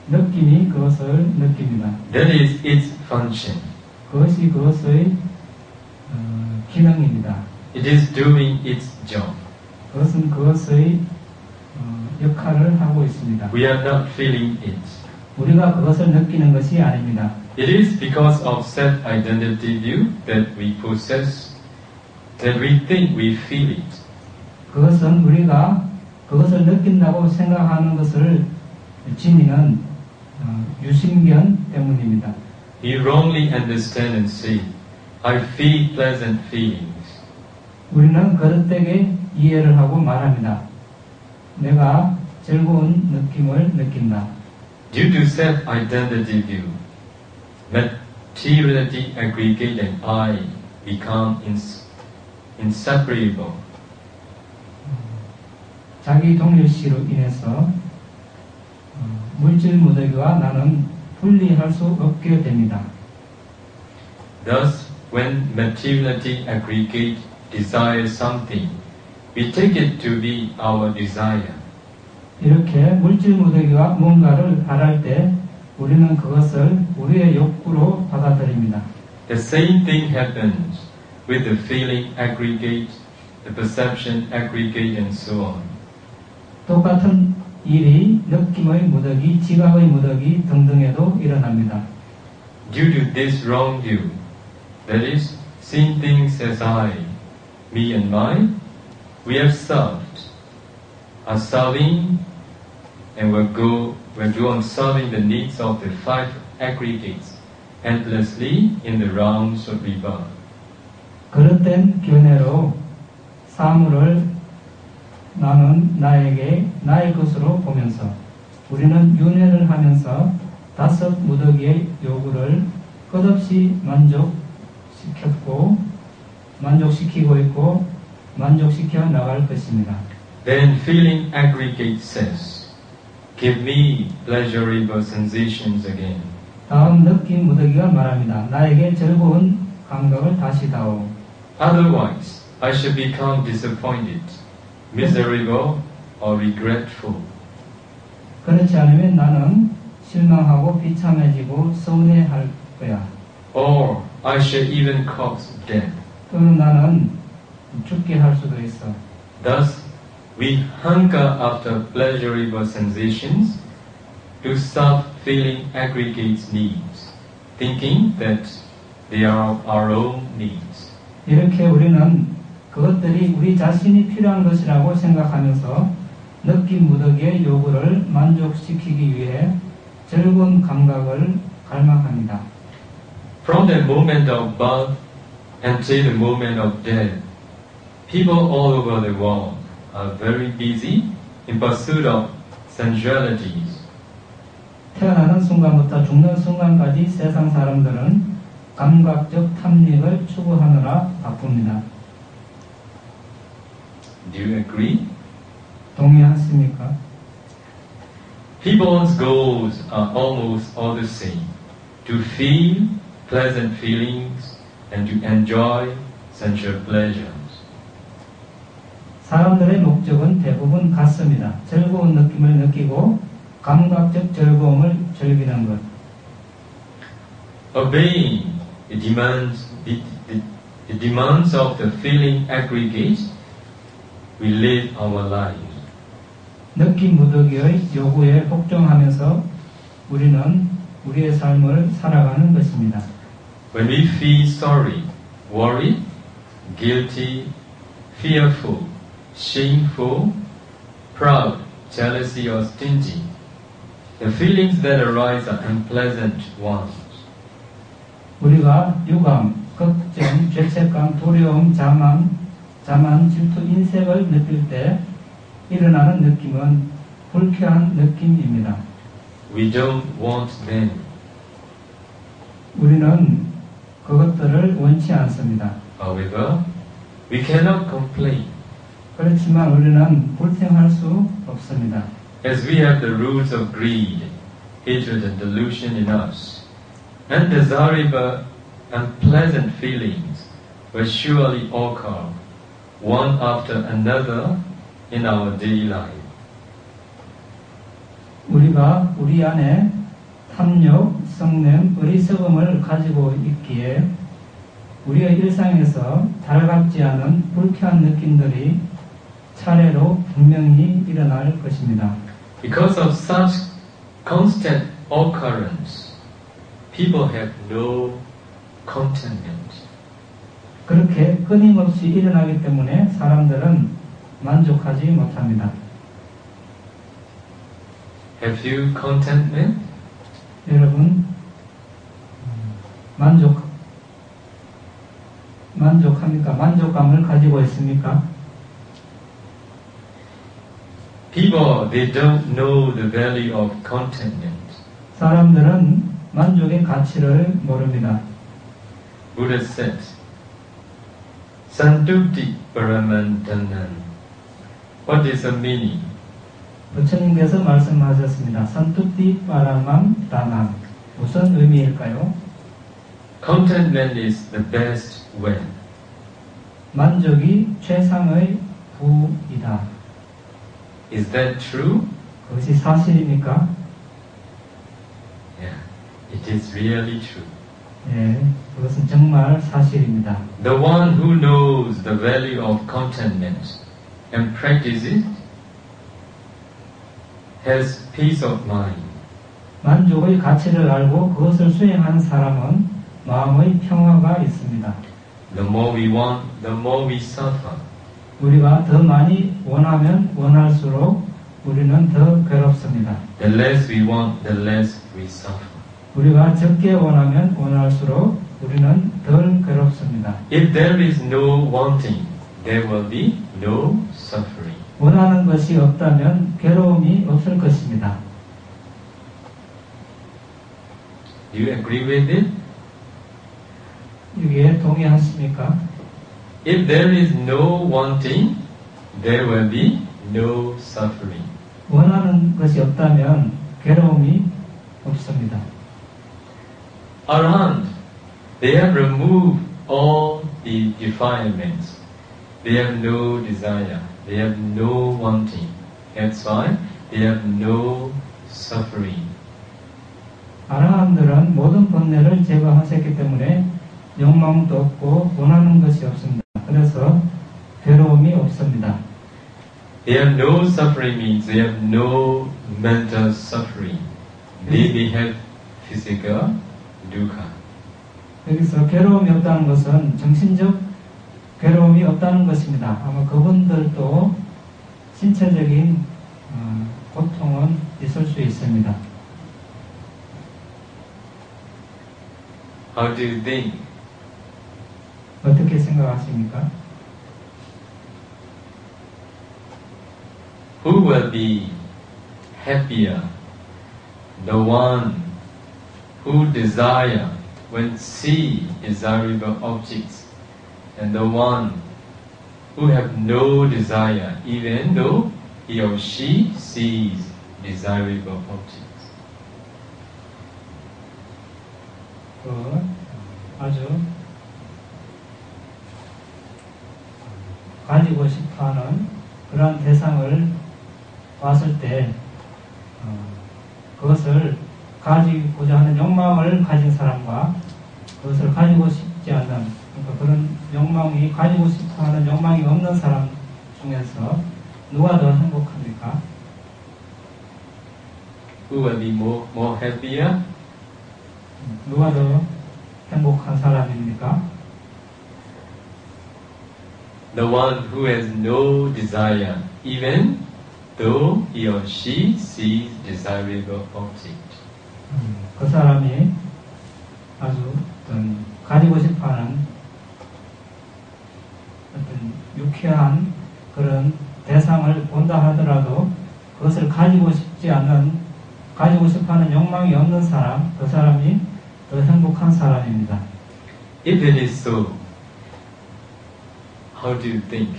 느낌이 그것을 느낍니다. That is its function. 그것이 그것의 기능입니다. It is doing its job. 그것은 그것의 역할을 하고 있습니다. We are not feeling it. 우리가 그것을 느끼는 것이 아닙니다. It is because of self-identity view that we possess, that we think we feel it. 그것은 우리가 그것을 느낀다고 생각하는 것을 지니는 유신견 때문입니다. We wrongly understand and say, I feel pleasant feelings. 우리는 그릇되게 이해를 하고 말합니다. 내가 즐거운 느낌을 느낀다. Due to self-identity view, materiality aggregate and I become inseparable. 자기 동일시로 인해서 물질 무더기와 나는 분리할 수 없게 됩니다. Thus, when materiality aggregate desires something, we take it to be our desire. 이렇게 물질 무더기와 뭔가를 바랄 때 우리는 그것을 우리의 욕구로 받아들입니다. The same thing happens with the feeling aggregate, the perception aggregate, and so on. 똑같은 일이 느낌의 무더기, 지각의 무더기 등등에도 일어납니다. Due to this wrong view, that is, seeing things as I, me and mine, we have served, are serving, and will go on serving the needs of the five aggregates endlessly in the rounds of rebirth. 그릇된 견해로 사물을 나는 나에게 나의 것으로 보면서 우리는 윤회를 하면서 다섯 무더기의 요구를 끝없이 만족시키고 있고 만족시켜 나갈 것입니다. Then feeling aggregate says, give me pleasurable sensations again. 다음 느낌 무더기가 말합니다. 나에게 즐거운 감각을 다시 다오. Otherwise, I shall become disappointed, miserable, or regretful. 그렇지 않으면 나는 실망하고 비참해지고 서운해할 거야. Or I shall even cause death. 또는 나는 죽게 할 수도 있어. Thus, we hunger after pleasurable sensations to serve feeling aggregates needs, thinking that they are our own needs. 이렇게 우리는 그것들이 우리 자신이 필요한 것이라고 생각하면서 느낌 무더기의 요구를 만족시키기 위해 즐거운 감각을 갈망합니다. From the moment of birth until the moment of death, people all over the world are very busy in pursuit of sensualities. 태어나는 순간부터 죽는 순간까지 세상 사람들은 감각적 탐닉을 추구하느라 바쁩니다. Do you agree? 동의하십니까? People's goals are almost all the same. To feel pleasant feelings and to enjoy sensual pleasures. 사람들의 목적은 대부분 같습니다. 즐거운 느낌을 느끼고 감각적 즐거움을 즐기는 것. Obeying the demands of the feeling aggregate, we live our lives. 느낌 무더기의 요구에 복종하면서 우리는 우리의 삶을 살아가는 것입니다. When we feel sorry, worried, guilty, fearful, shameful, proud, jealousy, or stingy, the feelings that arise are unpleasant ones. 우리가 유감, 걱정, 죄책감, 두려움, 자만, 질투, 인색을 느낄 때 일어나는 느낌은 불쾌한 느낌입니다. We don't want them. 우리는 그것들을 원치 않습니다. However, we cannot complain, 그렇지만 우리는 불평할 수 없습니다. as we have the roots of greed, hatred, and delusion in us. Undesirable, unpleasant feelings will surely occur, one after another, in our daily life. 우리가 우리 안에 탐욕, 성냄, 어리석음을 가지고 있기에 우리의 일상에서 달갑지 않은 불쾌한 느낌들이 차례로 분명히 일어날 것입니다. Because of such constant occurrence, people have no contentment. 그렇게 끊임없이 일어나기 때문에 사람들은 만족하지 못합니다. Have you contentment? 여러분, 만족합니까? 만족감을 가지고 있습니까? People, they don't know the value of contentment. 사람들은 만족의 가치를 모릅니다. Buddha said, Santupti Paramantanam, What is the meaning? 부처님께서 말씀하셨습니다. 산투띠 빠라맘 다남. 무슨 의미일까요? Contentment is the best wealth. 만족이 최상의 부이다. Is that true? 그것이 사실입니까? Yeah, it is really true. 예, 그것은 정말 사실입니다. The one who knows the value of contentment and practices it has peace of mind. 만족의 가치를 알고 그것을 수행하는 사람은 마음의 평화가 있습니다. The more we want, the more we suffer. 우리가 더 많이 원하면 원할수록 우리는 더 괴롭습니다. The less we want, the less we suffer. 우리가 적게 원하면 원할수록 우리는 덜 괴롭습니다. If there is no wanting, there will be no suffering. 원하는 것이 없다면 괴로움이 없을 것입니다. Do you agree with it? 여기에 동의하십니까? If there is no wanting, there will be no suffering. 원하는 것이 없다면 괴로움이 없습니다. Arahant, they have removed all the defilements. They have no desire. They have no wanting. That's why they have no suffering. 아라한들은 모든 번뇌를 제거하셨기 때문에 욕망도 없고 원하는 것이 없습니다. 그래서 괴로움이 없습니다. They have no suffering means they have no mental suffering. They may have physical dukkha. 여기서 괴로움이 없다는 것은 정신적 괴로움이 없다는 것입니다. 아마 그분들도 신체적인 고통은 있을 수 있습니다. How do you think? 어떻게 생각하십니까? Who will be happier? The one who desire when see desirable objects, and the one who have no desire even though he or she sees desirable objects. 아주 가지고 싶어하는 그런 대상을 봤을 때 그것을 가지고자 하는 욕망을 가진 사람과 그것을 가지고 싶지 않는 그러니까 그런 욕망이 가지고 싶어하는 욕망이 없는 사람 중에서 누가 더 행복합니까? Who will be more happier? 누가 더 행복한 사람입니까? The one who has no desire, even though he or she sees desirable object. 그 사람이 아주 어떤 가지고 싶어하는 어떤 유쾌한 그런 대상을 본다 하더라도 그것을 가지고 싶어하는 욕망이 없는 사람, 그 사람이 더 행복한 사람입니다. If it is so, how do you think?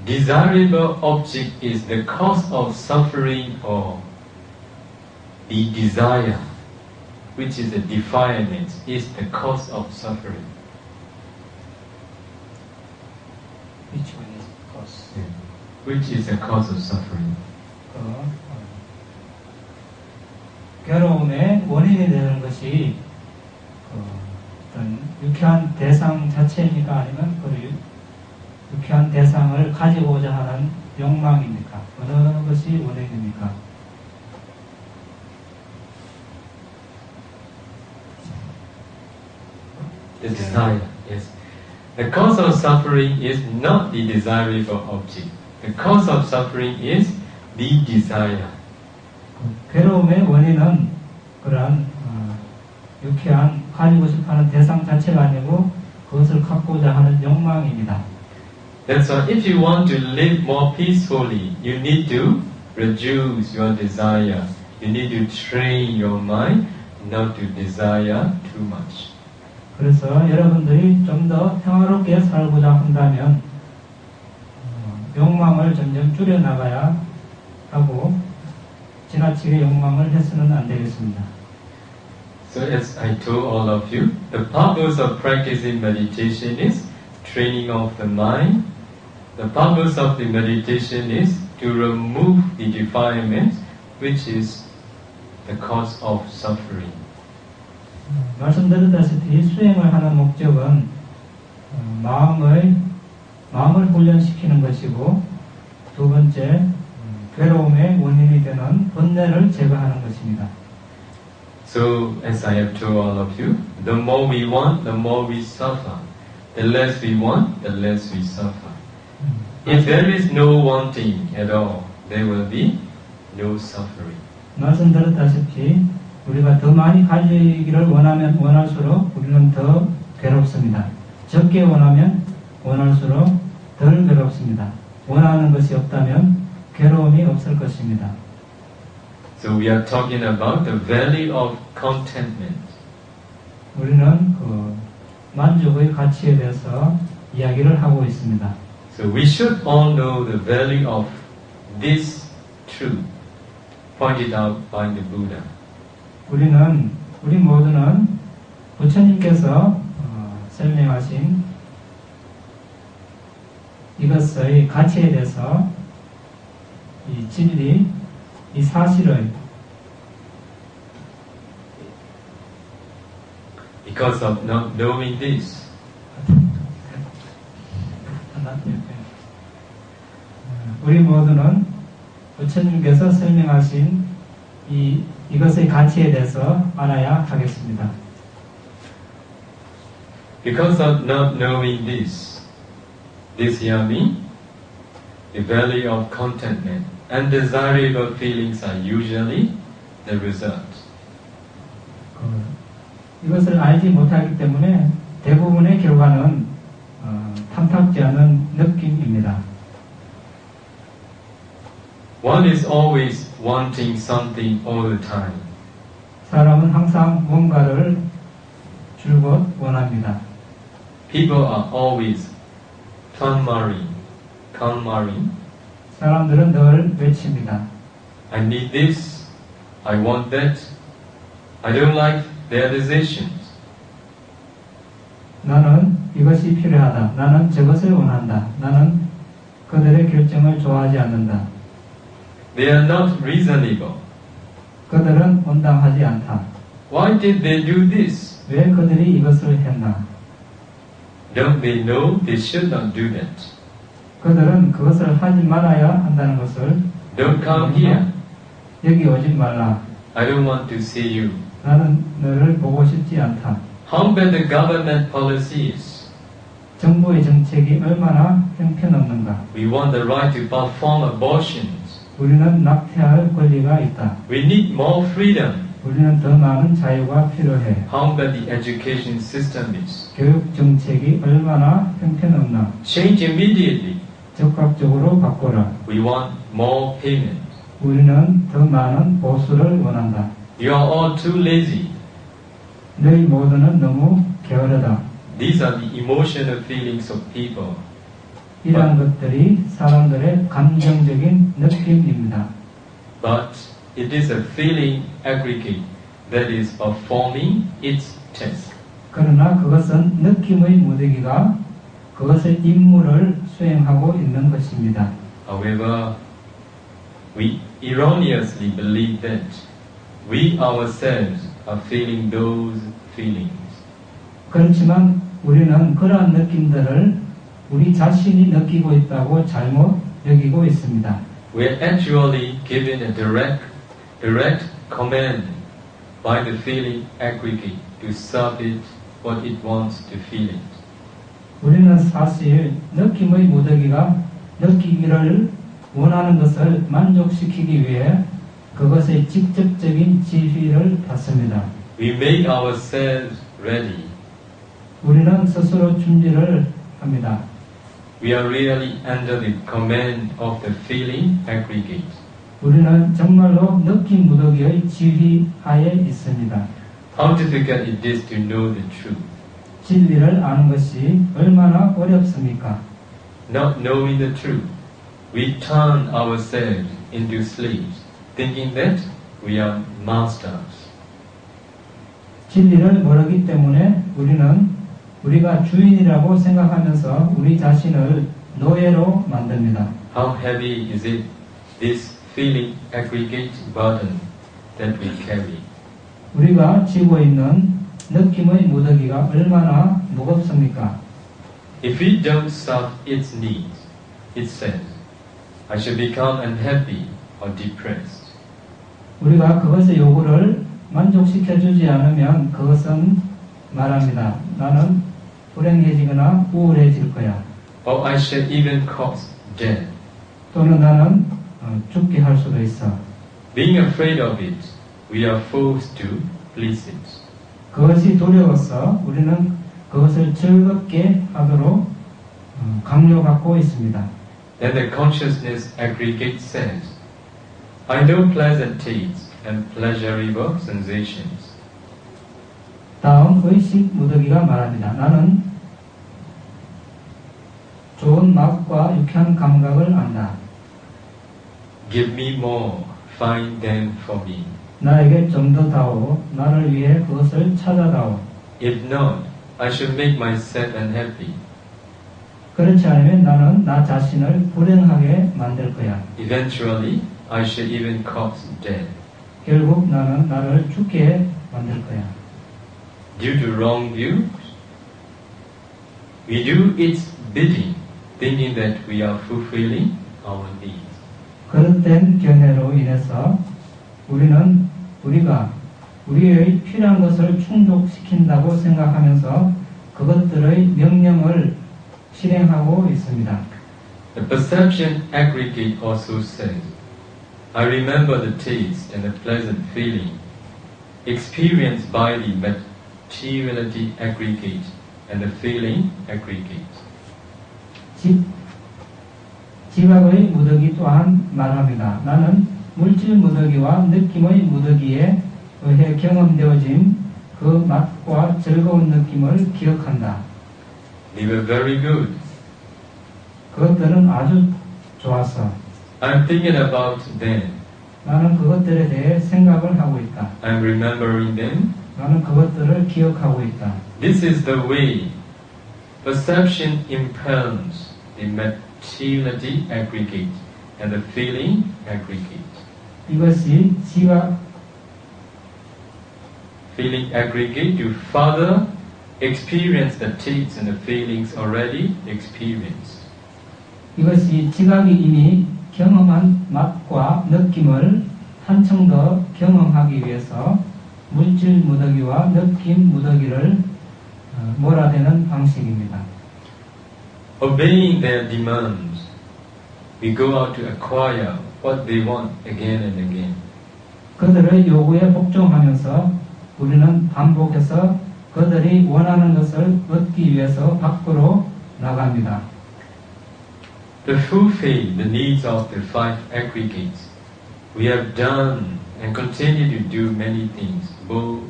Desirable object is the cause of suffering or the desire, which is a defilement, is the cause of suffering? Which one is the cause? Which is the cause of suffering? 괴로움의 원인이 되는 것이 어떤 유쾌한 대상 자체입니까? 아니면 그 유쾌한 대상을 가지고자 하는 욕망입니까? 어느 것이 원인입니까? The desire, yes. The cause of suffering is not the desirable object. The cause of suffering is the desire. 괴로움의 원인은 그러한 유쾌한 가지고 싶어하는 대상 자체가 아니고 그것을 갖고자 하는 욕망입니다. That's why if you want to live more peacefully, you need to reduce your desire. You need to train your mind not to desire too much. 그래서 여러분들이 좀 더 평화롭게 살고자 한다면 욕망을 점점 줄여나가야 하고 지나치게 욕망을 해서는 안 되겠습니다. So as I told all of you, the purpose of practicing meditation is training of the mind. The purpose of the meditation is to remove the defilement which is the cause of suffering. 말씀드렸다시피 수행을 하는 목적은 마음을 훈련시키는 것이고 두 번째 괴로움의 원인이 되는 번뇌를 제거하는 것입니다. So as I have told all of you, the more we want, the more we suffer. The less we want, the less we suffer. If there is no wanting at all, there will be no suffering. 말씀드렸다시피 우리가 더 많이 가지기를 원할수록 우리는 더 괴롭습니다. 적게 원할수록 덜 괴롭습니다. 원하는 것이 없다면 괴로움이 없을 것입니다. So we are talking about the value of contentment. 우리는 그 만족의 가치에 대해서 이야기를 하고 있습니다. So we should all know the value of this truth pointed out by the Buddha. 우리 모두는 부처님께서 설명하신 이것의 가치에 대해서 이 진리, 이 사실을 Because of not knowing this, 우리 모두는 부처님께서 설명하신 이것의 가치에 대해서 알아야 하겠습니다. because of not knowing this here means the value of contentment. Undesirable feelings are usually the result. 이것을 알지 못하기 때문에 대부분의 결과는 탐탁지 않은 느낌입니다. One is always wanting something all the time. 사람은 항상 뭔가를 줄곧 원합니다. People are always clamoring. 사람들은 늘 외칩니다. I need this. I want that. I don't like their decisions. 나는 이것이 필요하다. 나는 저것을 원한다. 나는 그들의 결정을 좋아하지 않는다. They are not reasonable. 그들은 온당하지 않다. Why did they do this? 왜 그들이 이것을 했나? Don't they know they should not do that? 그들은 그것을 하지 말아야 한다는 것을 Don't come here. 여기 오지 말라. I don't want to see you. 나는 너를 보고 싶지 않다. How bad the government policy is. 정부의 정책이 얼마나 형편없는가. We want the right to perform abortions. 우리는 낙태할 권리가 있다. We need more freedom. 우리는 더 많은 자유가 필요해. How bad the education system is. 교육 정책이 얼마나 형편없나. Change immediately. 적극적으로 바꿔라. We want more payment. 우리는 더 많은 보수를 원한다. You are all too lazy. 너희 모두는 너무 게으르다. These are the emotional feelings of people. 이러한 것들이 사람들의 감정적인 느낌입니다. But it is a feeling aggregate that is performing its test. 그러나 그것은 느낌의 무더기가 그것의 임무를 수행하고 있는 것입니다. However, we erroneously believe that we ourselves are feeling those feelings. 그렇지만 우리는 그러한 느낌들을 우리 자신이 느끼고 있다고 잘못 여기고 있습니다. We are actually given a direct command by the feeling aggregate to serve it what it wants to feel it. 우리는 사실 느낌의 무더기가 느끼기를 원하는 것을 만족시키기 위해 그것의 직접적인 지휘를 받습니다. We make ourselves ready. 우리는 스스로 준비를 합니다. We are really under the command of the feeling aggregate. 우리는 정말로 느낌 무더기의 지휘하에 있습니다. How difficult it is to know the truth. 진리를 아는 것이 얼마나 어렵습니까? Not knowing the truth we turn ourselves into slaves, thinking that we are masters. 진리를 모르기 때문에 우리는 우리가 주인이라고 생각하면서 우리 자신을 노예로 만듭니다. How heavy is it, this feeling aggregate burden that we carry? 우리가 지고 있는 느낌의 무더기가 얼마나 무겁습니까? If we don't serve its needs, it says, I shall become unhappy or depressed. 우리가 그것의 요구를 만족시켜주지 않으면 그것은 말합니다. 나는 불행해지거나 우울해질 거야. Or I shall even cause death. 또는 나는 죽게 할 수도 있어. Being afraid of it, we are forced to please it. 그것이 두려워서 우리는 그것을 즐겁게 하도록 강요받고 있습니다. Then the consciousness aggregate says, I know pleasant tastes and pleasurable sensations. 다음 의식 무더기가 말합니다. 나는 좋은 맛과 유쾌한 감각을 안다. Give me more, find them for me. 나에게 좀 더 다오. 나를 위해 그것을 찾아다오. If not, I shall make myself unhappy. 그렇지 않으면 나는 나 자신을 불행하게 만들 거야. Eventually, I shall even cause death. 결국 나는 나를 죽게 만들 거야. Due to wrong views, we do its bidding, thinking that we are fulfilling our needs. 그릇된 견해로 인해서 우리가 우리의 필요한 것을 충족시킨다고 생각하면서 그것들의 명령을 실행하고 있습니다. The perception aggregate also says, I remember the taste and the pleasant feeling experienced by the materiality aggregate and the feeling aggregate. 지각의 무더기 또한 말합니다. 나는 물질 무더기와 느낌의 무더기에 의해 경험되어진 그 맛과 즐거운 느낌을 기억한다. They were very good. 그것들은 아주 좋았어. I'm thinking about them. 나는 그것들에 대해 생각을 하고 있다. I'm remembering them. 나는 그것들을 기억하고 있다. This is the way perception impels the materiality aggregate and the feeling aggregate. 이것이 Feeling aggregate, you further experience the tastes and the feelings already experienced. 이것이 지각이 이미 경험한 맛과 느낌을 한층 더 경험하기 위해서 물질 무더기와 느낌 무더기를 몰아대는 방식입니다. Obeying their demands, we go out to acquire what they want again and again. 그들의 요구에 복종하면서 우리는 반복해서 그들이 원하는 것을 얻기 위해서 밖으로 나갑니다. To fulfill the needs of the five aggregates, we have done and continue to do many things, both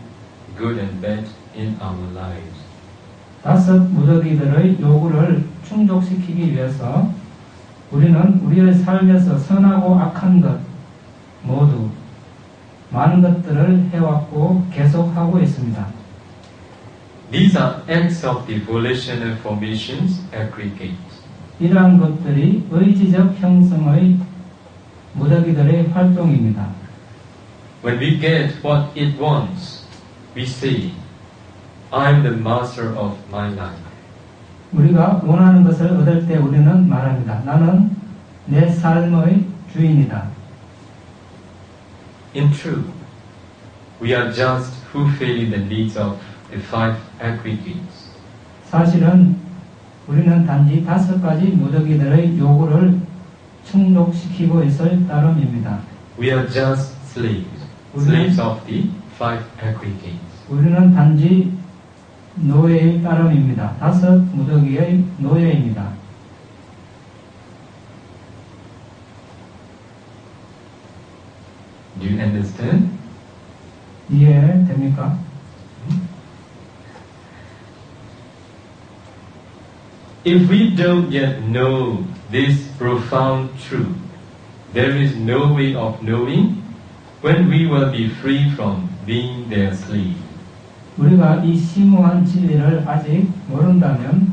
good and bad, in our lives. 다섯 무더기들의 요구를 충족시키기 위해서 우리는 우리의 삶에서 선하고 악한 것 모두 많은 것들을 해왔고 계속하고 있습니다. These are acts of the volitional formations aggregate. 이러한 것들이 의지적 형성의 무더기들의 활동입니다. When we get what it wants, we say, I'm the master of my life. 우리가 원하는 것을 얻을 때 우리는 말합니다. 나는 내 삶의 주인이다. In truth, we are just fulfilling the needs of the five aggregates. 사실은 우리는 단지 다섯 가지 무더기들의 요구를 충족시키고 있을 따름입니다. We are just slaves of the five aggregates. 우리는 단지 노예의 따름입니다. 다섯 무더기의 노예입니다. Do you understand? 이해됩니까? If we don't yet know this profound truth. There is no way of knowing when we will be free from being their slave. 우리가 이 심오한 진리를 아직 모른다면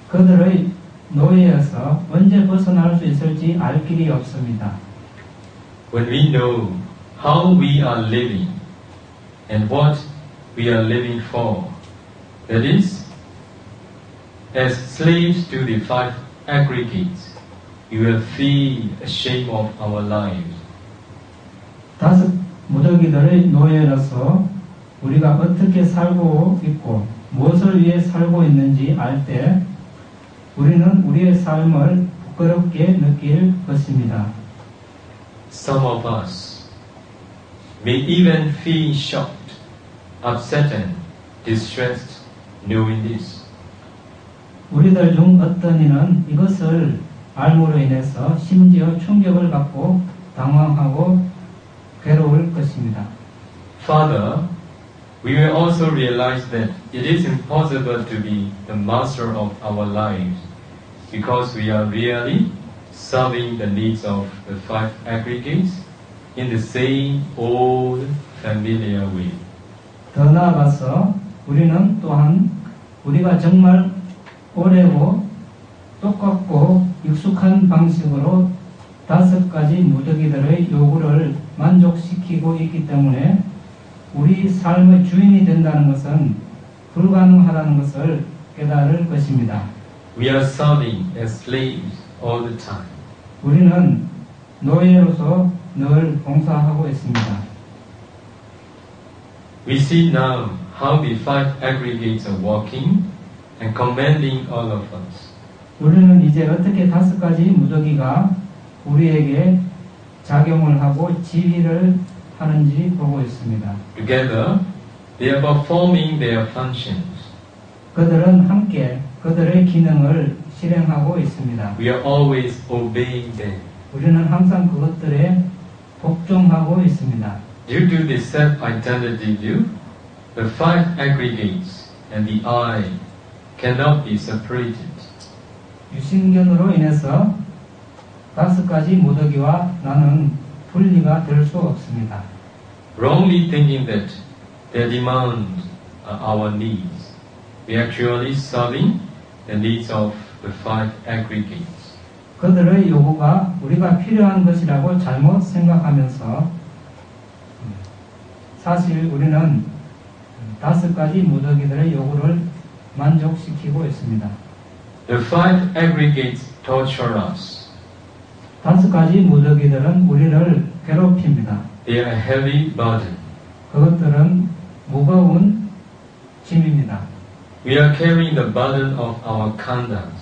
그들의 노예에서 언제 벗어날 수 있을지 알 길이 없습니다. When we know how we are living and what we are living for, that is, as slaves to the five aggregates, we will feel ashamed of our lives. 다섯 무더기들의 노예로서 우리가 어떻게 살고 있고 무엇을 위해 살고 있는지 알 때 우리는 우리의 삶을 부끄럽게 느낄 것입니다. Some of us may even feel shocked, upset and distressed knowing this. 우리들 중 어떤 이는 이것을 알므로 인해서 심지어 충격을 받고 당황하고 괴로울 것입니다. Further, we will also realize that it is impossible to be the master of our lives because we are really serving the needs of the five aggregates in the same old familiar way. 더 나아가서 우리는 또한 우리가 정말 오래고 똑같고 익숙한 방식으로 다섯 가지 무더기들의 요구를 만족시키고 있기 때문에 우리 삶의 주인이 된다는 것은 불가능하다는 것을 깨달을 것입니다. We are serving as slaves all the time. 우리는 노예로서 늘 봉사하고 있습니다. We see now how the five aggregates are working and commanding all of us. 우리는 이제 어떻게 다섯 가지 무더기가 우리에게 작용을 하고 지휘를 하는지 보고 있습니다. Together, they are performing their functions. 그들은 함께 그들의 기능을 실행하고 있습니다. We are always obeying them. 우리는 항상 그것들에 복종하고 있습니다. Due to the self-identity view, the five aggregates and the I cannot be separated. 유신견으로 인해서 다섯 가지 무더기와 나는 분리가 될 수 없습니다. Wrongly thinking that their demands are our needs, we are actually serving the needs of the five aggregates. 그들의 요구가 우리가 필요한 것이라고 잘못 생각하면서 사실 우리는 다섯 가지 무더기들의 요구를 만족시키고 있습니다. The five aggregates torture us. 다섯 가지 무더기들은 우리를 괴롭힙니다. They are a heavy burden. 그것들은 무거운 짐입니다. We are carrying the burden of our conduct,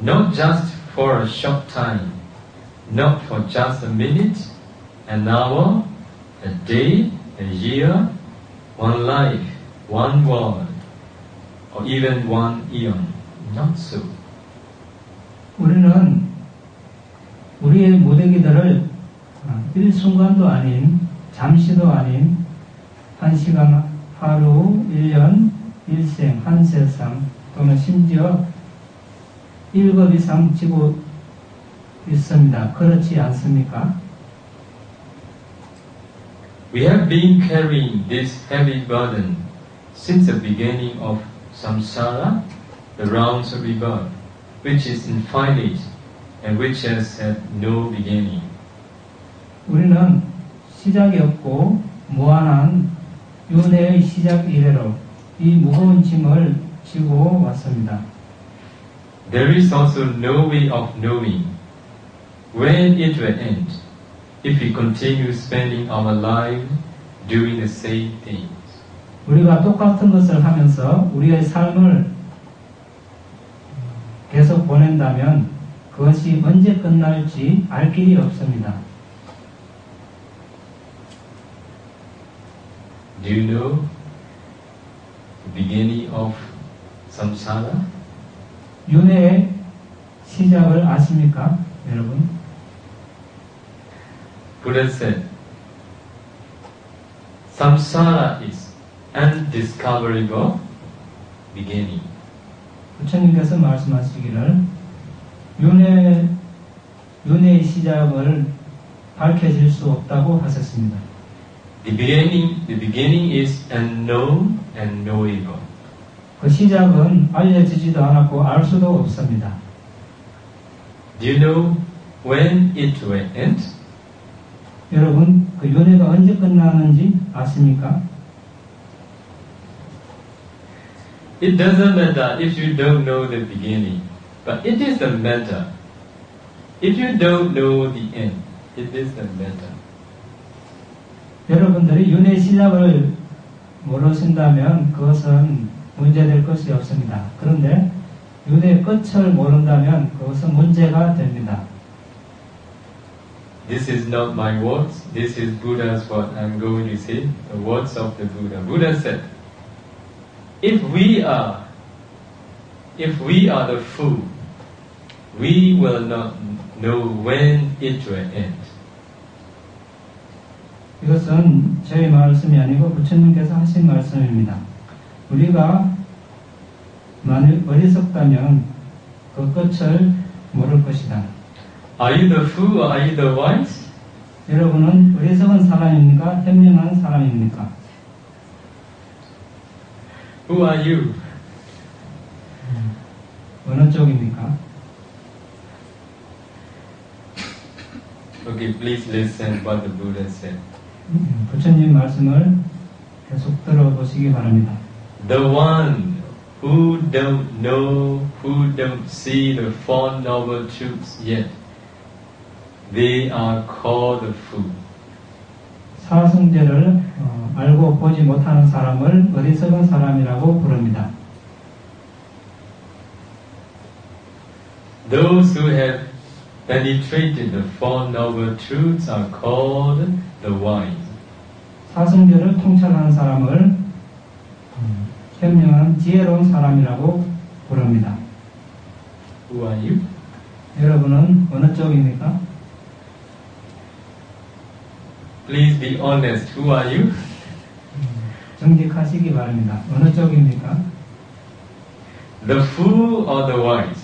not just for a short time, not for just a minute, an hour, a day, a year, one life, one world, or even one eon. Not so. 우리는 우리의 무더기들을 일순간도 아닌 잠시도 아닌 한 시간, 하루, 1년, 일생, 한 세상 또는 심지어 1급 이상 지고 있습니다. 그렇지 않습니까? We have been carrying this heavy burden since the beginning of samsara, the rounds of rebirth, which is infinite and which has had no beginning. 우리는 시작이 없고 무한한 윤회의 시작 이래로 이 무거운 짐을 지고 왔습니다. There is also no way of knowing when it will end if we continue spending our lives doing the same things. 우리가 똑같은 것을 하면서 우리의 삶을 계속 보낸다면 그것이 언제 끝날지 알 길이 없습니다. Do you know the beginning of samsara? 윤회의 시작을 아십니까, 여러분? Buddha said, samsara is undiscoverable beginning. 부처님께서 말씀하시기를 윤회의 윤회의 시작을 밝혀질 수 없다고 하셨습니다. The beginning is unknown and knowable. 그 시작은 알려지지도 않았고 알 수도 없습니다. Do you know when it will end? 여러분, 그 윤회가 언제 끝나는지 아십니까? It doesn't matter if you don't know the beginning, but it is the matter. If you don't know the end, it is the matter. 여러분들이 윤회의 시작을 모르신다면 그것은 문제될 것이 없습니다. 그런데 윤회의 끝을 모른다면 그것은 문제가 됩니다. This is not my words, this is Buddha's word. I'm going to say the words of the Buddha. Buddha said, if we are the fool, we will not know when it will end. 이것은 저희 말씀이 아니고 부처님께서 하신 말씀입니다. 우리가 만일 어리석다면 그 끝을 모를 것이다. Are you the fool or are you the wise? 여러분은 어리석은 사람입니까? 현명한 사람입니까? Who are you? 어느 쪽입니까? Okay, please listen what the Buddha said. 부처님 말씀을 계속 들어보시기 바랍니다. The one who don't know, who don't see the Four Noble Truths yet, they are called the fool. 사성제를 알고 보지 못하는 사람을 어리석은 사람이라고 부릅니다. Those who have penetrated the Four Noble Truths are called the wise. 사성제를 통찰한 사람을 현명한 지혜로운 사람이라고 부릅니다. Who are you? 여러분은 어느 쪽입니까? Please be honest. Who are you? 정직하시기 바랍니다. 어느 쪽입니까? The fool or the wise?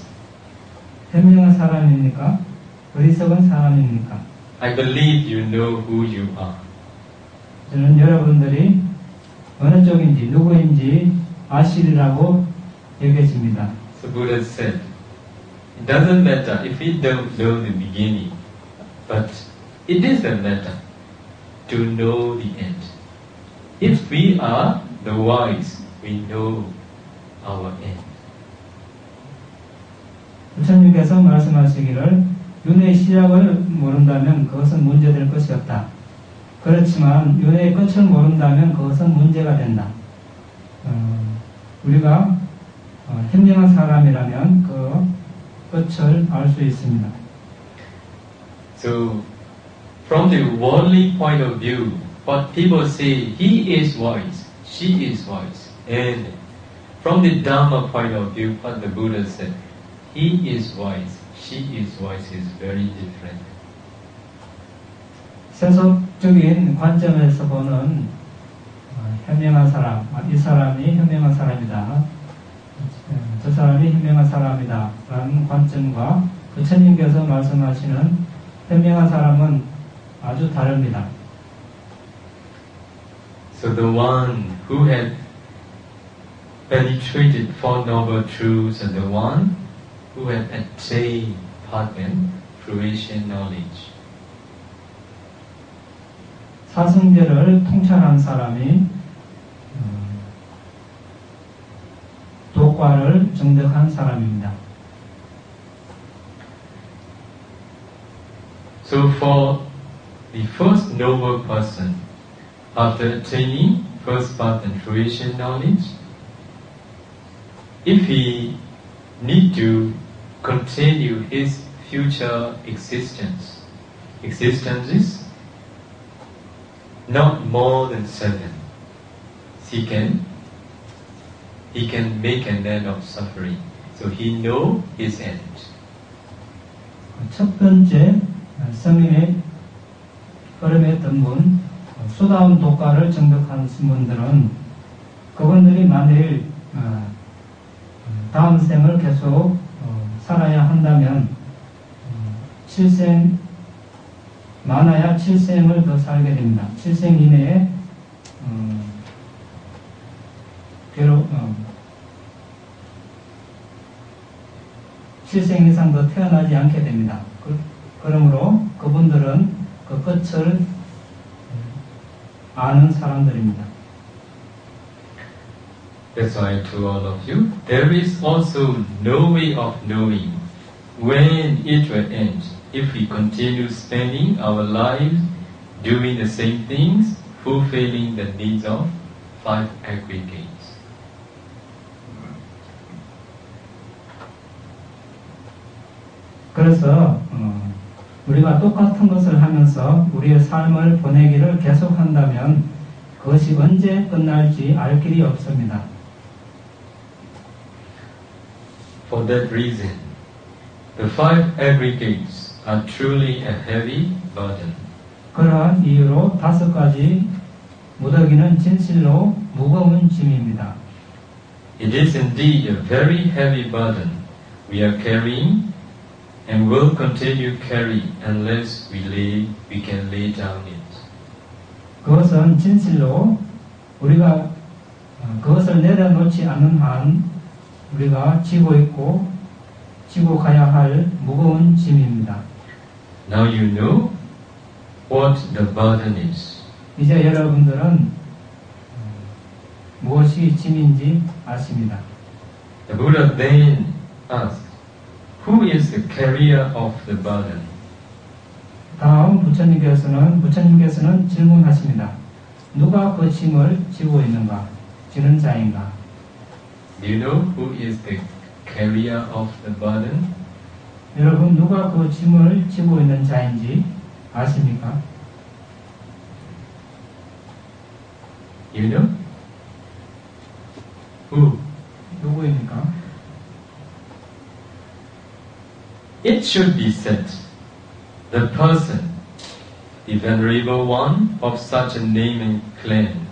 현명한 사람입니까? 어리석은 사람입니까? I believe you know who you are. 저는 여러분들이 어느 쪽인지 누구인지 아시리라고 여겨집니다. So Buddha said, it doesn't matter if we don't know the beginning, but it is the matter to know the end. If we are the wise, we know our end. 부처님께서 말씀하시기를 윤회의 시작을 모른다면 그것은 문제될 것이 없다. 그렇지만 윤회의 끝을 모른다면 그것은 문제가 된다. 우리가 현명한 사람이라면 그 끝을 알 수 있습니다. So, from the worldly point of view, what people say, he is wise, she is wise. And from the Dhamma point of view, what the Buddha said, he is wise, she is wise is very different. 세속적인 관점에서 보는 현명한 사람, 이 사람이 현명한 사람이다, 저 사람이 현명한 사람이다 라는 관점과 부처님께서 말씀하시는 현명한 사람은 아주 다릅니다. So the one who had penetrated Four Noble Truths and the one who had attained Pattern, fruition knowledge. 사성제를 통찰한 사람이 도과를 정득한 사람입니다. So for the first noble person, after attaining first path and fruition knowledge, if he need to continue his future existences, not more than 7, he can make an end of suffering. So he know his end. 첫 번째 성인의 흐름에 든 분, 수다운 도과를 정득한 분들은 그분들이 만일 다음 생을 계속 살아야 한다면 7생 많아야 7생을 더 살게 됩니다. 7생 이내에 괴로 7생 이상 더 태어나지 않게 됩니다. 그러므로 그분들은 그 끝을 아는 사람들입니다. That's why to all of you, there is also no way of knowing when it will end if we continue spending our lives doing the same things, fulfilling the needs of 5 aggregates. 그래서 우리가 똑같은 것을 하면서 우리의 삶을 보내기를 계속한다면 그것이 언제 끝날지 알 길이 없습니다. For that reason, the 5 aggregates are truly a heavy burden. 그러한 이유로 5가지 무더기는 진실로 무거운 짐입니다. It is indeed a very heavy burden we are carrying and will continue carry unless we can lay down it. 그것은 진실로 우리가 그것을 내려놓지 않는 한 우리가 지고 있고 지고 가야 할 무거운 짐입니다. Now you know what the burden is. 이제 여러분들은 무엇이 짐인지 아십니다. The Buddha then asked, who is the carrier of the burden? 다음 부처님께서는 질문하십니다. 누가 그 짐을 지고 있는가? 지는 자인가? Do you know who is the carrier of the burden? 여러분 누가 그 짐을 지고 있는 자인지 아십니까? You know? Who? 누구입니까? It should be said, the person, the venerable one of such a name and claim,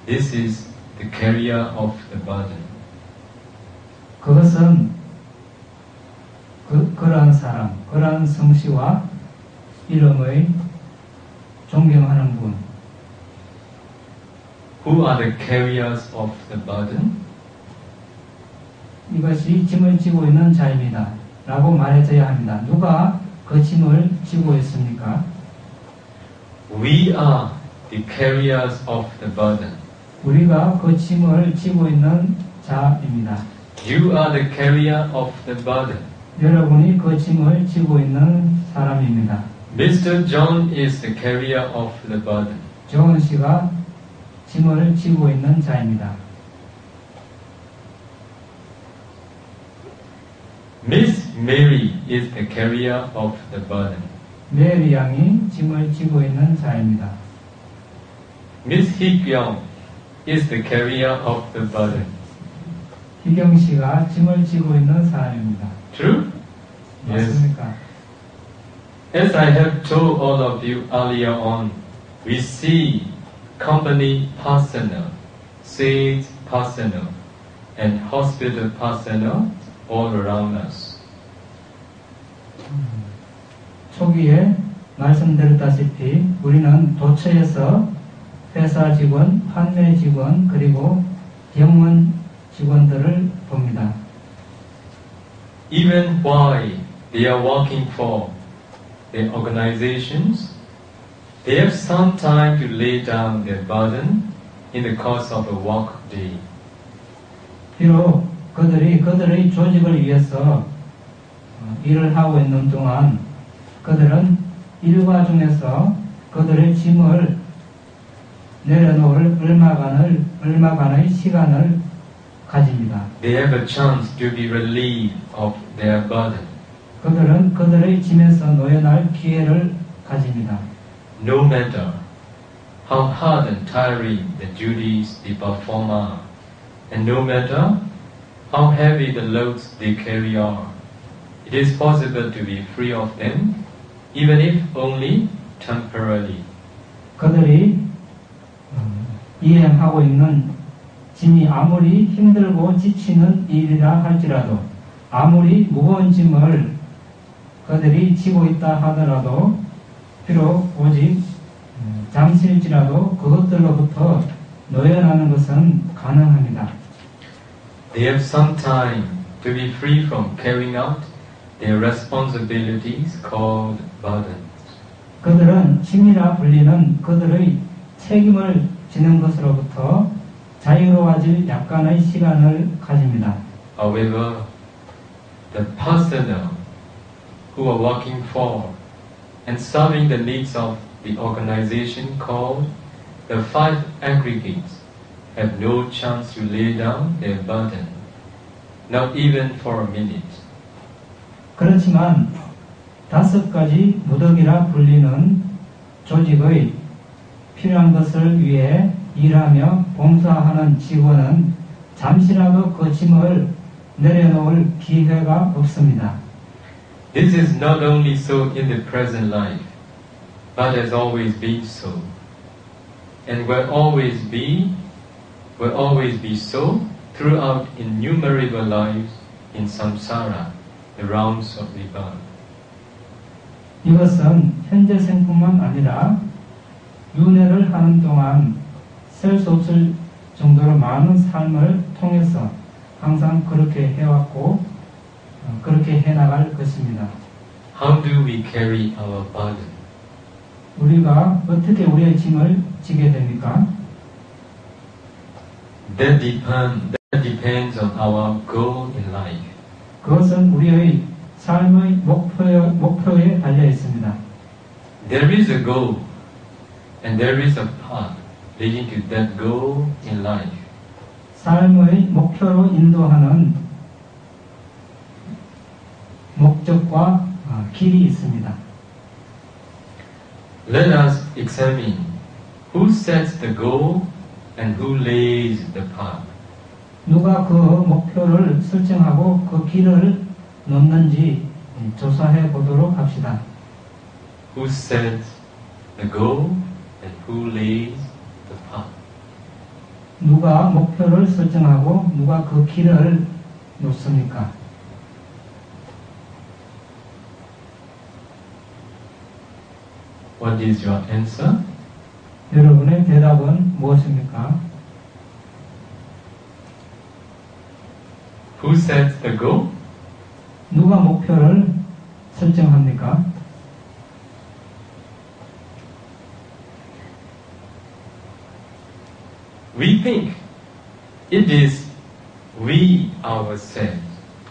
this is the carrier of the burden. 그것은 그러한 사람, 그러한 성씨와 이름의 존경하는 분. Who are the carriers of the burden? 이것이 짐을 지고 있는 자입니다. 라고 말해줘야 합니다. 누가 그 짐을 지고 있습니까? We are the carriers of the burden. 우리가 그 짐을 지고 있는 자입니다. You are the carrier of the burden. 여러분이 그 짐을 지고 있는 사람입니다. Mr. John is the carrier of the burden. 존 씨가 짐을 지고 있는 자입니다. Miss Mary is the carrier of the burden. 메리 양이 짐을 지고 있는 자입니다. Miss Hik-young is the carrier of the burden. 희경 씨가 짐을 지고 있는 사람입니다. True? 맞습니까? As I have told all of you earlier on, we see company personnel, sales personnel, and hospital personnel all around us. 초기에 말씀드렸다시피 우리는 도처에서 회사 직원, 판매 직원, 그리고 병원 직원들을 봅니다. Even while they are working for their organizations, they have some time to lay down their burden in the course of a work day. 비록 그들의 조직을 위해서 일을 하고 있는 동안 그들은 일과 중에서 그들의 짐을 내려놓을 얼마간의 시간을 가집니다. They have a chance to be relieved of their burden. 그들은 그들의 짐에서 놓여날 기회를 가집니다. No matter how hard and tiring the duties they perform are, and no matter how heavy the loads they carry are, it is possible to be free of them, even if only temporarily. 그들이 이행하고 있는 짐이 아무리 힘들고 지치는 일이라 할지라도 아무리 무거운 짐을 그들이 지고 있다 하더라도 비록 오직 잠시일지라도 그것들로부터 노연하는 것은 가능합니다. They have some time to be free from carrying out their responsibilities called burdens. 그들은 힘이라 불리는 그들의 책임을 지는 것으로부터 자유로워질 약간의 시간을 가집니다. However, the personnel who are working for and serving the needs of the organization called the five aggregates have no chance to lay down their burden, not even for a minute. 그렇지만 5가지 무덕이라 불리는 조직의 필요한 것을 위해 일하며 봉사하는 직원은 잠시라도 그 짐을 내려놓을 기회가 없습니다. This is not only so in the present life, but has always been so, and will always be so throughout innumerable lives in samsara, the realms of rebirth. 이것은 현재 생뿐만 아니라 윤회를 하는 동안 셀 수 없을 정도로 많은 삶을 통해서 항상 그렇게 해왔고 그렇게 해나갈 것입니다. How do we carry our burden? 우리가 어떻게 우리의 짐을 지게 됩니까? That depends on our goal in life. 그것은 우리의 삶의 목표에 달려 있습니다. There is a goal, and there is a path leading to that goal in life. 삶의 목표로 인도하는 목적과 길이 있습니다. Let us examine who sets the goal and who lays the path. 누가 그 목표를 설정하고 그 길을 놓는지 조사해 보도록 합시다. Who sets the goal and who lays the path. 누가 목표를 설정하고 누가 그 길을 놓습니까? What is your answer? 여러분의 대답은 무엇입니까? Who sets the goal? 누가 목표를 설정합니까? We think it is we ourselves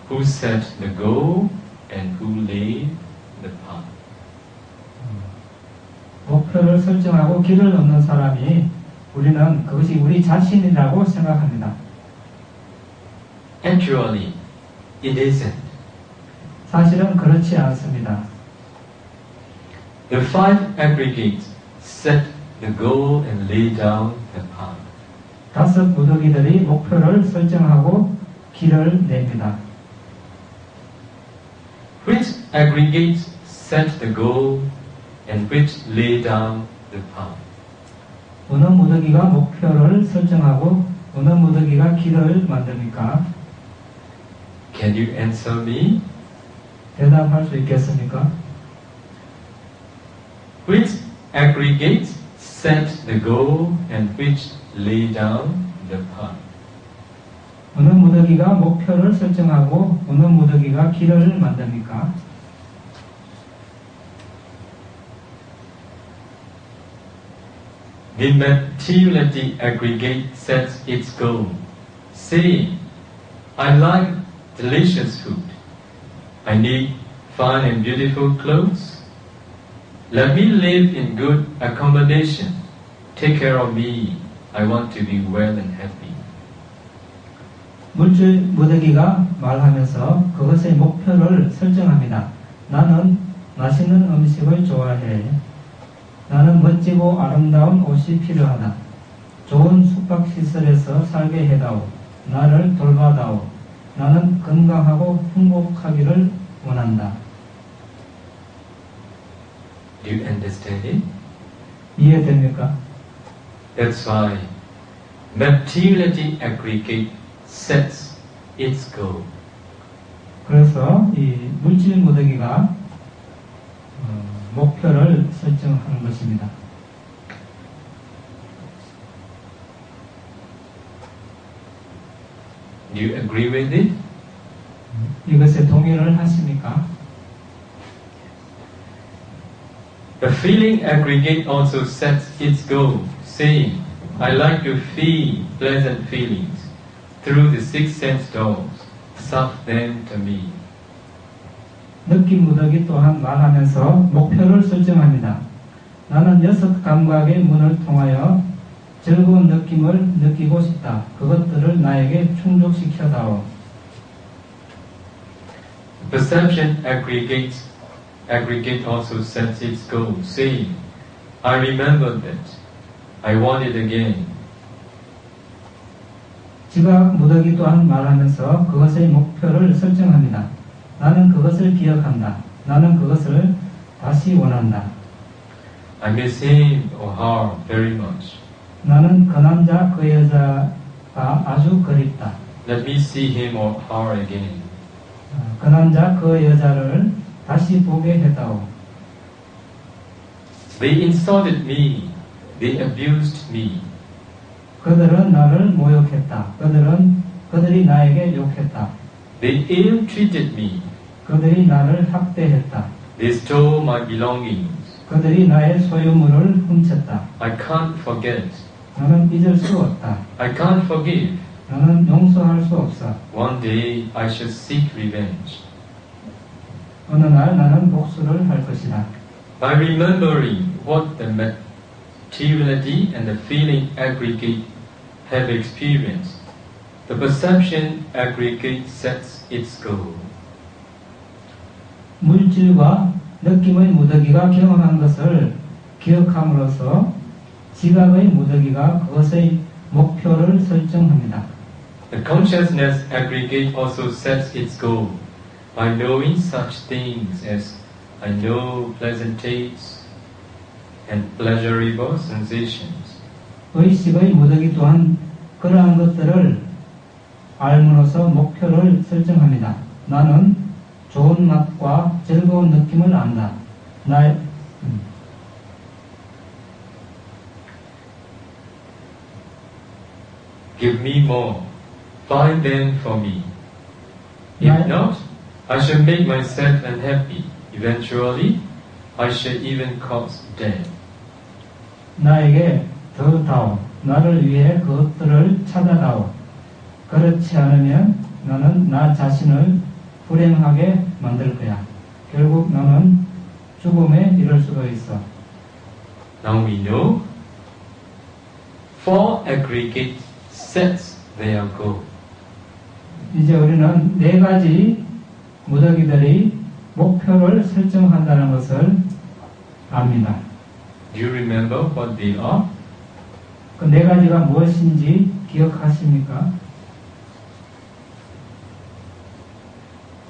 who set the goal and who lay the path. 목표를 설정하고 길을 놓는 사람이 우리는 그것이 우리 자신이라고 생각합니다. Actually, it isn't. 사실은 그렇지 않습니다. The five aggregates set the goal and lay down the path. 5 무더기들이 목표를 설정하고 길을 냅니다. Which aggregates set the goal and which lay down the path? 어느 무더기가 목표를 설정하고 어느 무더기가 길을 만듭니까? Can you answer me? 대답할 수 있겠습니까? Which aggregates set the goal and which lay down the path? 어느 무더기가 목표를 설정하고 어느 무더기가 길을 만듭니까? The materiality aggregate sets its goal, saying, I like delicious food. I need fine and beautiful clothes. Let me live in good accommodation. Take care of me. I want to be well and happy. 물질 무더기가 말하면서 그것의 목표를 설정합니다. 나는 맛있는 음식을 좋아해. 나는 멋지고 아름다운 옷이 필요하다. 좋은 숙박시설에서 살게 해다오. 나를 돌봐다오. 나는 건강하고 행복하기를 원한다. Do you understand it? 이해됩니까? That's why materiality aggregate sets its goal. 그래서 이 물질 무더기가 목표를 설정하는 것입니다. Do you agree with it? 이것에 동의를 하십니까? The feeling aggregate also sets its goal, saying, I like to feel pleasant feelings through the six sense doors, serve them to me. 느낌 무더기 또한 말하면서 목표를 설정합니다. 나는 6 감각의 문을 통하여 즐거운 느낌을 느끼고 싶다. 그것들을 나에게 충족시켜다오. Perception aggregate also sets its goal, saying, I remember that. I want it again. 지각 무더기 또한 말하면서 그것의 목표를 설정합니다. 나는 그것을 기억한다. 나는 그것을 다시 원한다. I miss him or her very much. 나는 그 남자, 그 여자가 아주 그립다. Let me see him or her again. 그 남자, 그 여자를 다시 보게 해다오. They insulted me. They abused me. 그들은 나를 모욕했다. 그들이 나에게 욕했다. They ill-treated me. 그들이 나를 학대했다. They stole my belongings. 그들이 나의 소유물을 훔쳤다. I can't forget. 나는 잊을 수 없다. I can't forgive. 나는 용서할 수 없어. One day I shall seek revenge. 어느 날 나는 복수를 할 것이다. By remembering what the materiality and the feeling aggregate have experienced, the perception aggregate sets its goal. 물질과 느낌의 무더기가 경험한 것을 기억함으로써 지각의 무더기가 그것의 목표를 설정합니다. The consciousness aggregate also sets its goal by knowing such things as I know pleasant tastes and pleasurable sensations. 의식의 무더기 또한 그러한 것들을 알므로써 목표를 설정합니다. 나는 좋은 맛과 즐거운 느낌을 안다. Give me more. Find them for me. If Right. not, I shall make myself unhappy. Eventually, I shall even cause death. 나에게 더 다오. 나를 위해 그것들을 찾아다오. 그렇지 않으면 나는 나 자신을 불행하게 만들 거야. 결국 나는 죽음에 이를 수도 있어. Now we know 4 aggregate sets their goal. 이제 우리는 4가지 무더기들이 목표를 설정한다는 것을 압니다. Do you remember what they are? 그 4가지가 무엇인지 기억하십니까?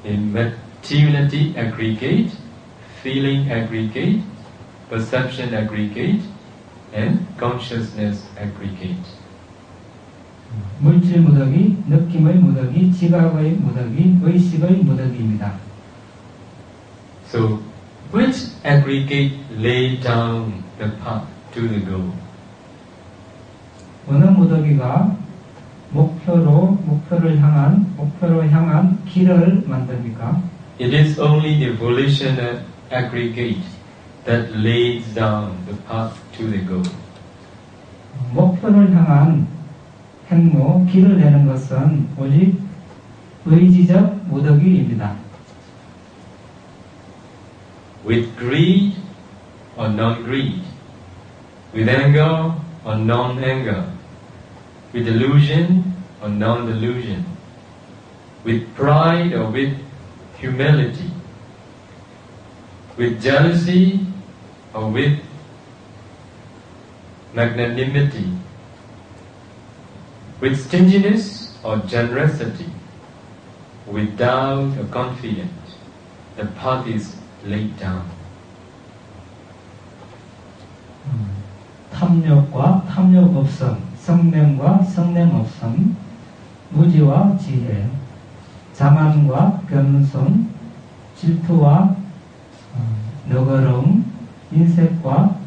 The materiality aggregate, feeling aggregate, perception aggregate, and consciousness aggregate. 물질 무더기, 느낌의 무더기, 지각의 무더기, 의식의 무더기입니다. So, which aggregate lay down the path to the goal? 어느 무더기가 목표로 향한 길을 만듭니까? It is only the volitional aggregate that lays down the path to the goal. 목표를 향한 행로, 길을 내는 것은 오직 의지적 무더기입니다. With greed or non-greed, with anger or non-anger, with delusion or non-delusion, with pride or with humility, with jealousy or with magnanimity, with stinginess or generosity, with doubt or confidence, the path is laid down. 탐욕과 탐욕 없음, 성냄과 성냄 없음, 무지와 지혜, 자만과 겸손, 질투와 너그러움, 인색과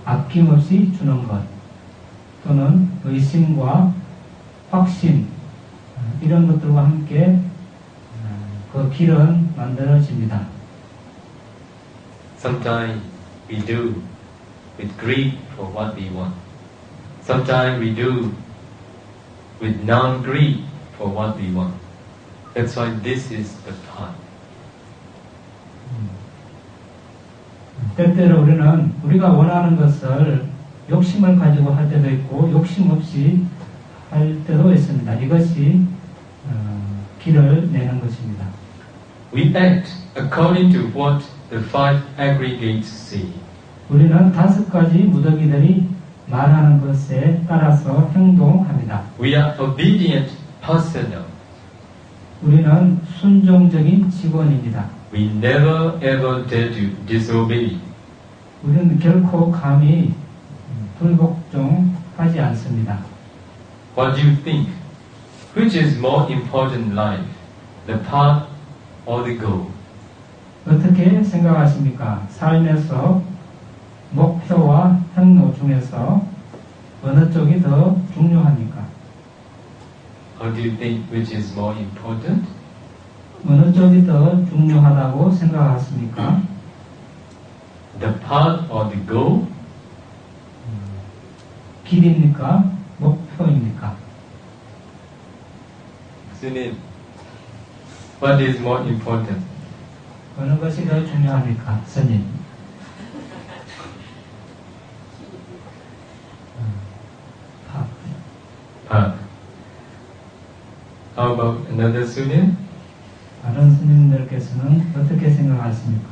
아낌없이 주는 것, 또는 의심과 확신, 이런 것들과 함께 그 길은 만들어집니다. Sometimes we do with greed for what we want. Sometimes we do with non-greed for what we want. That's why this is the path. 때때로 우리는 우리가 원하는 것을 욕심을 가지고 할 때도 있고 욕심 없이 할 때도 있습니다. 이것이 길을 내는 것입니다. We act according to what the five aggregates say. 우리는 5가지 무더기들이 말하는 것에 따라서 행동합니다. We are obedient personnel. 우리는 순종적인 직원입니다. We never ever dare to disobey. 우리는 결코 감히 불복종하지 않습니다. What do you think? Which is more important in life, the path or the goal? 어떻게 생각하십니까? 삶에서 목표와 행로 중에서 어느 쪽이 더 중요합니까? How do you think which is more important? 어느 쪽이 더 중요하다고 생각하십니까? The path or the goal? 길입니까? 목표입니까? Sunil, what is more important? 어느 것이 더 중요합니까? 스님. Path. How about another Sunil? 다른 스님들께서는 어떻게 생각하십니까?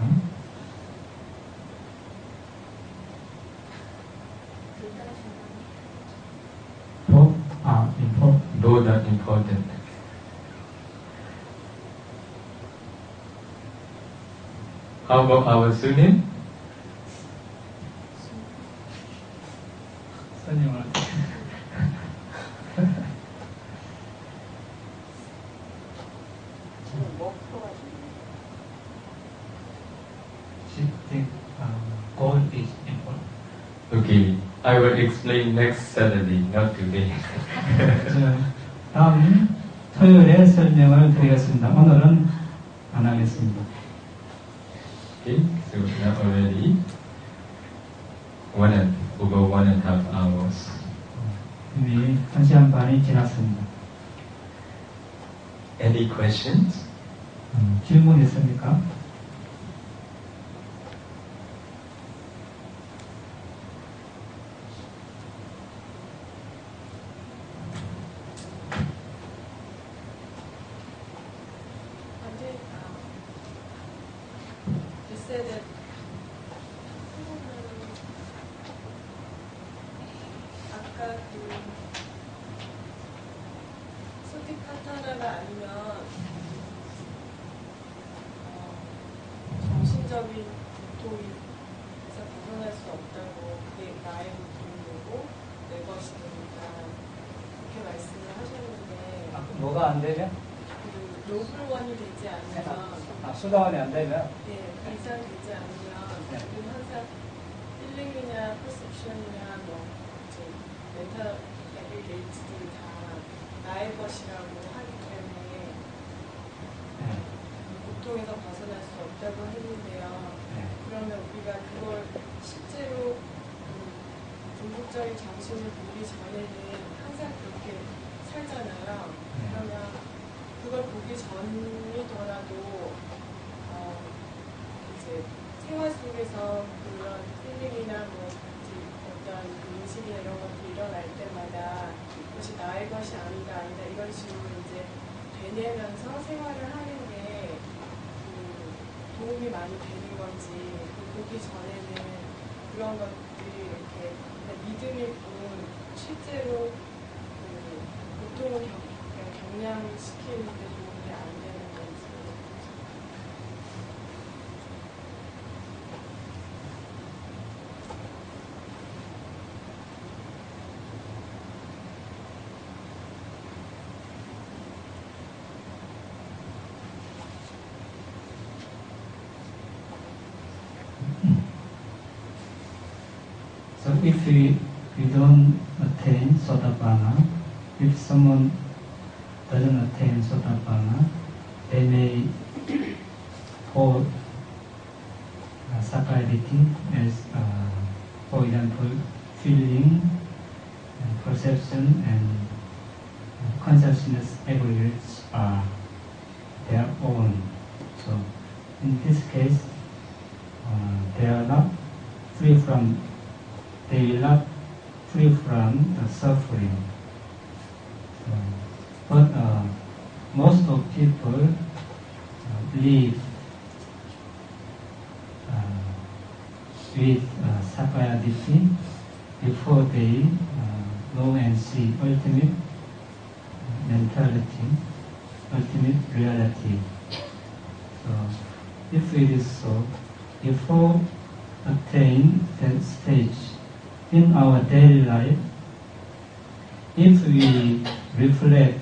Both are important. How about our Sunil? 스님은 goal is important. Okay, I will explain next Saturday, not today. 다음 토요일에 설명을 드리겠습니다. 오늘은 안 하겠습니다. Okay, so now already over 1.5 hours. 이미 1시간 반이 지났습니다. Any questions? 질문 있습니까? You said that 아까 수티카타나가 아니면 정신적인 고통에서 벗어날 수 없다고, 그게 나의 고통이고 내 것이니까 그렇게 말씀을 하셨는데, 뭐가 안 되면? 그 노블원이 되지 않으면, 수다원이 안 되면? 네, 이상되지 않으면 우리는 항상 힐링이냐 퍼셉션이냐 이제 멘탈 에비게이트들이 다 나의 것이라고 하기 때문에 고통에서 벗어날 수 없다고 했는데요. 그러면 우리가 그걸 실제로 궁극적인 정신을 보기 전에는 항상 그렇게 살잖아요. 그러면 그걸 보기 전이더라도 이제 생활 속에서 그런 힐링이나 어떤 인식이나 이런 것들이 일어날 때마다 그것이 나의 것이 아니다 이런 식으로 이제 되뇌면서 생활을 하는 게 도움이 많이 되는 건지, 보기 전에는 그런 것들이 이렇게 믿음이고 실제로 고통을 경량시키는 데 도움이 안 되는 건지. if we don't attain Sotapanna, if someone doesn't attain Sotapanna, they may hold Sakayaditthi as, for example, feeling, perception, and consciousness aggregates are their own. So, in this case, they are not free from, they will not free from the suffering. But most of people live with Sakayaditthi before they know and see ultimate mentality, ultimate reality. So, if it is so, before attain that stage in our daily life, if we reflect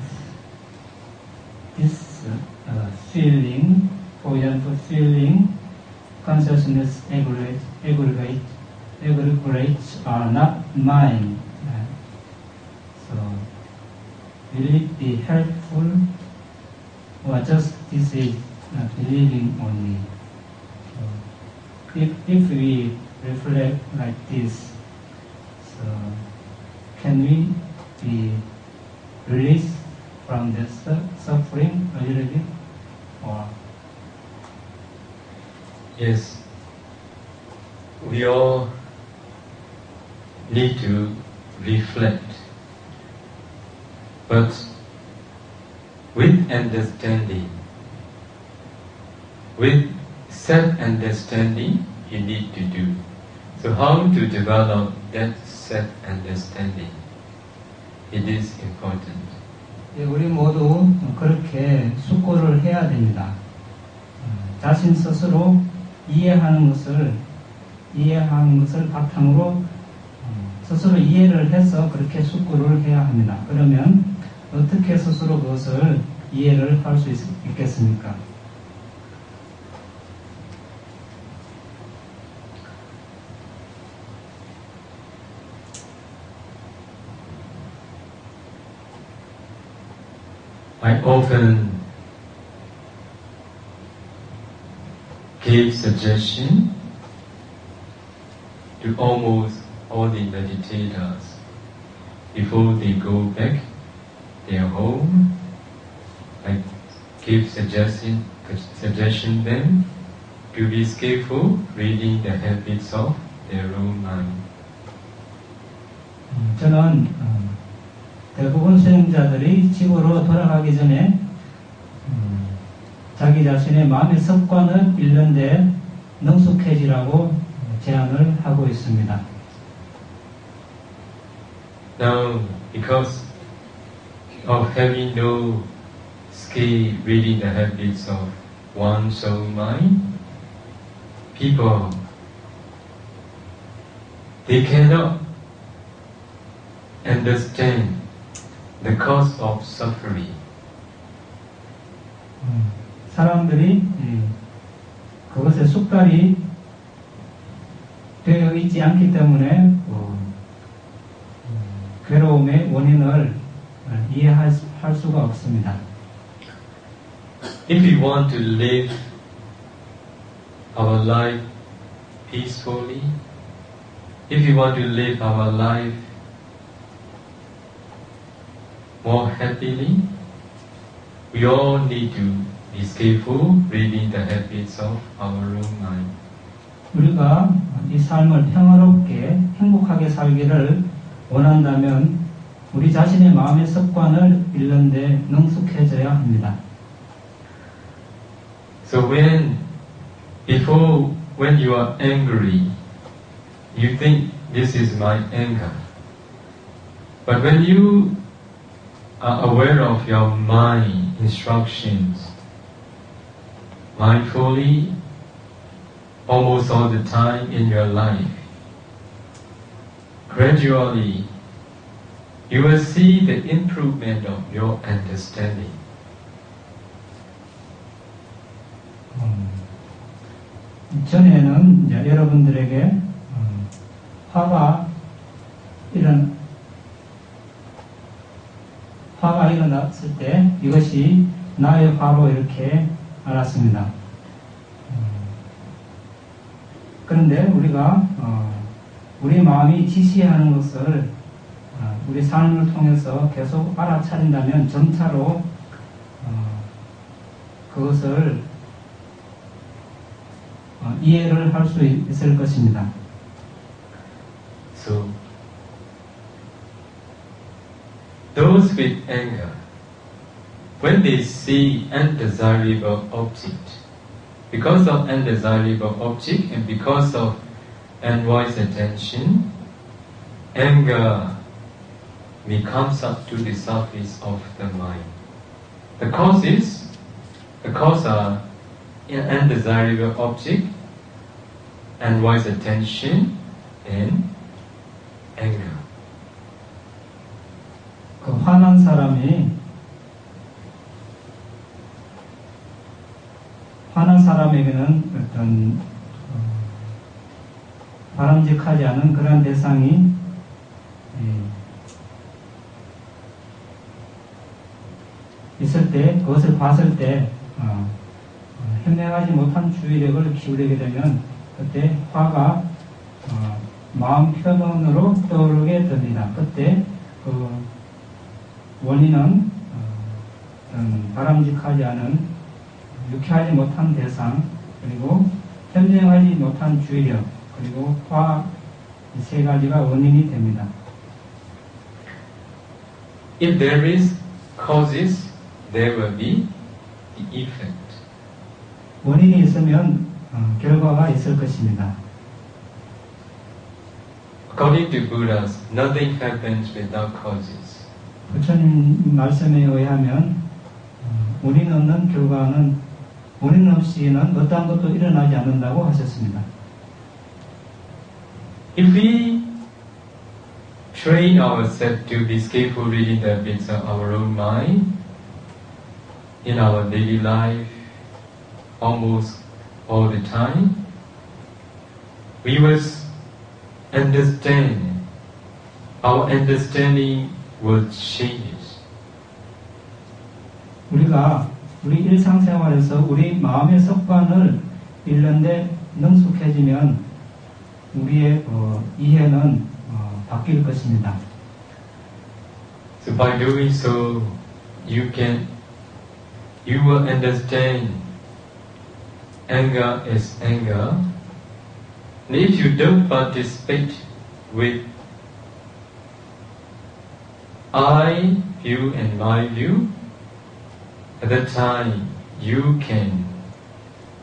this feeling, for example, feeling, consciousness aggregates are not mine. So, will it be helpful, or just this is believing only? So, if we reflect like this, so can we be released from the suffering a little bit, or? Yes, we all need to reflect, but with understanding, with self-understanding you need to do. So how to develop that self-understanding? It is important. 예, 우리 모두 그렇게 숙고를 해야 됩니다. 자신 스스로 이해하는 것을 바탕으로 스스로 이해를 해서 그렇게 숙고를 해야 합니다. 그러면 어떻게 스스로 그것을 이해를 할 수 있겠습니까? I often give suggestion to almost all the meditators before they go back their home. I give suggestion them to be skillful reading the habits of their own mind. 저는 대부분 수행자들이 집으로 돌아가기 전에 자기 자신의 마음의 습관을 잃는 데 능숙해지라고 제안을 하고 있습니다. Now, because of having no skill reading the habits of one's own mind, people, they cannot understand the cause of suffering. 사람들이 그것에 숙달이 되어 있지 않기 때문에 괴로움의 원인을 이해할 수가 없습니다. If we want to live our life peacefully, if we want to live our life more happily, we all need to be skillful reading the habits of our own mind. 우리가 이 삶을 평화롭게 행복하게 살기를 원한다면 우리 자신의 마음의 습관을 잃는 데 능숙해져야 합니다. So when you are angry, you think this is my anger. But when you are aware of your mind instructions, mindfully, almost all the time in your life, gradually you will see the improvement of your understanding. 전에는 이제 여러분들에게 화가 화가 일어났을 때 이것이 나의 화로 이렇게 알았습니다. 그런데 우리가 우리 마음이 지시하는 것을 우리 삶을 통해서 계속 알아차린다면 점차로 그것을 이해를 할 수 있을 것입니다. So, those with anger, when they see undesirable object, because of undesirable object and because of unwise attention, anger comes up to the surface of the mind. The cause are undesirable object, unwise attention, and anger. 그 화난 사람에게는 어떤 바람직하지 않은 그런 대상이 있을 때, 그것을 봤을 때 현명하지 못한 주의력을 기울이게 되면 그때 화가 마음 표면으로 떠오르게 됩니다. 그때 그 원인은 바람직하지 않은 유쾌하지 못한 대상, 그리고 현명하지 못한 주의력, 그리고 화, 이 세 가지가 원인이 됩니다. If there is causes, there will be the effect. 원인이 있으면 결과가 있을 것입니다. According to Buddha, nothing happens without causes. 부처님 말씀에 의하면 원인 없는 결과는 원인 없이는 어떠한 것도 일어나지 않는다고 하셨습니다. If we train ourselves to be skillful reading the bits of our own mind in our daily life, almost all the time, we must understand. Our understanding will change. 우리가 우리 일상생활에서 우리 마음의 습관을 잃는데 능숙해지면 우리의 이해는 바뀔 것입니다. So by doing so, you will understand anger is anger. And if you don't participate with I view and my view, at that time you can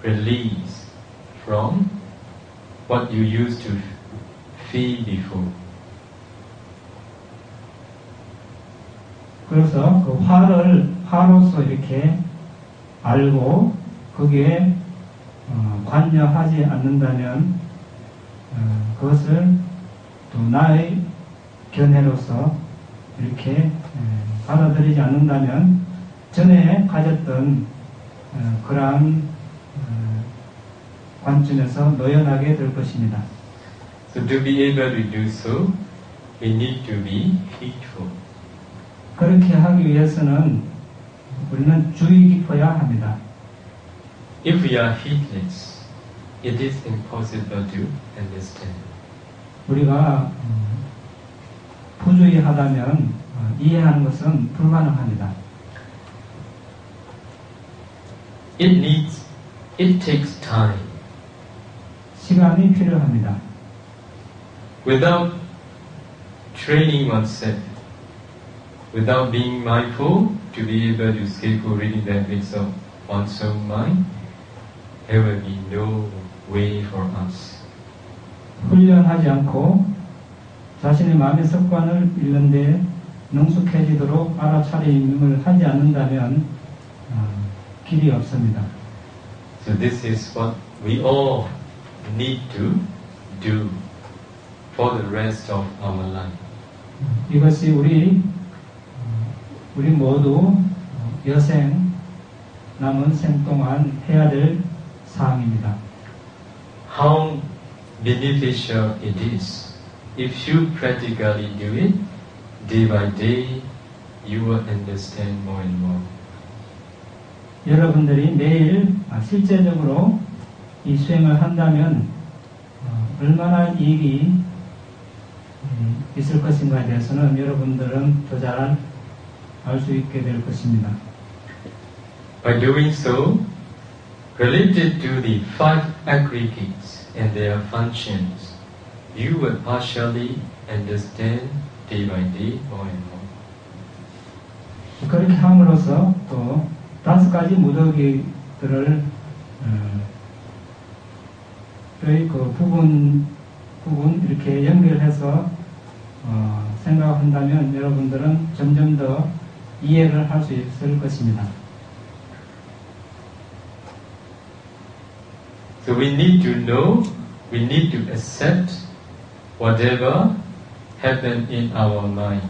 release from what you used to feel before. 그래서 그 화를 화로서 이렇게 알고 거기에 관여하지 않는다면 그것을 또 나의 견해로서 이렇게 받아들이지 않는다면 전에 가졌던 그러한 관점에서 노연하게 될 것입니다. So to be able to do so, we need to be heedful. 그렇게 하기 위해서는 우리는 주의 깊어야 합니다. If we are heedless, it is impossible to understand. 우리가 부주의하다면 이해하는 것은 불가능합니다. It takes time. 시간이 필요합니다. Without training oneself, without being mindful to be able to skillfully reading the habits of one's own mind, there will be no way for us. 훈련하지 않고 자신의 마음의 습관을 잃는데 능숙해지도록 알아차림을 하지 않는다면 길이 없습니다. So this is what we all need to do for the rest of our life. 이것이 우리 모두 여생 남은 생 동안 해야 될 사항입니다. How beneficial it is if you practically do it, day by day, you will understand more and more. 여러분들이 매일 실제적으로 이 수행을 한다면 얼마나 이익이 있을 것인가에 대해서는 여러분들은 더 잘 알 수 있게 될 것입니다. By doing so, related to the 5 aggregates and their functions, you will partially understand day by day more and more. 그렇게 함으로써 또 5가지 무더기들을 그 부분 이렇게 연결해서 생각한다면 여러분들은 점점 더 이해를 할 수 있을 것입니다. So we need to know, we need to accept whatever happens in our mind,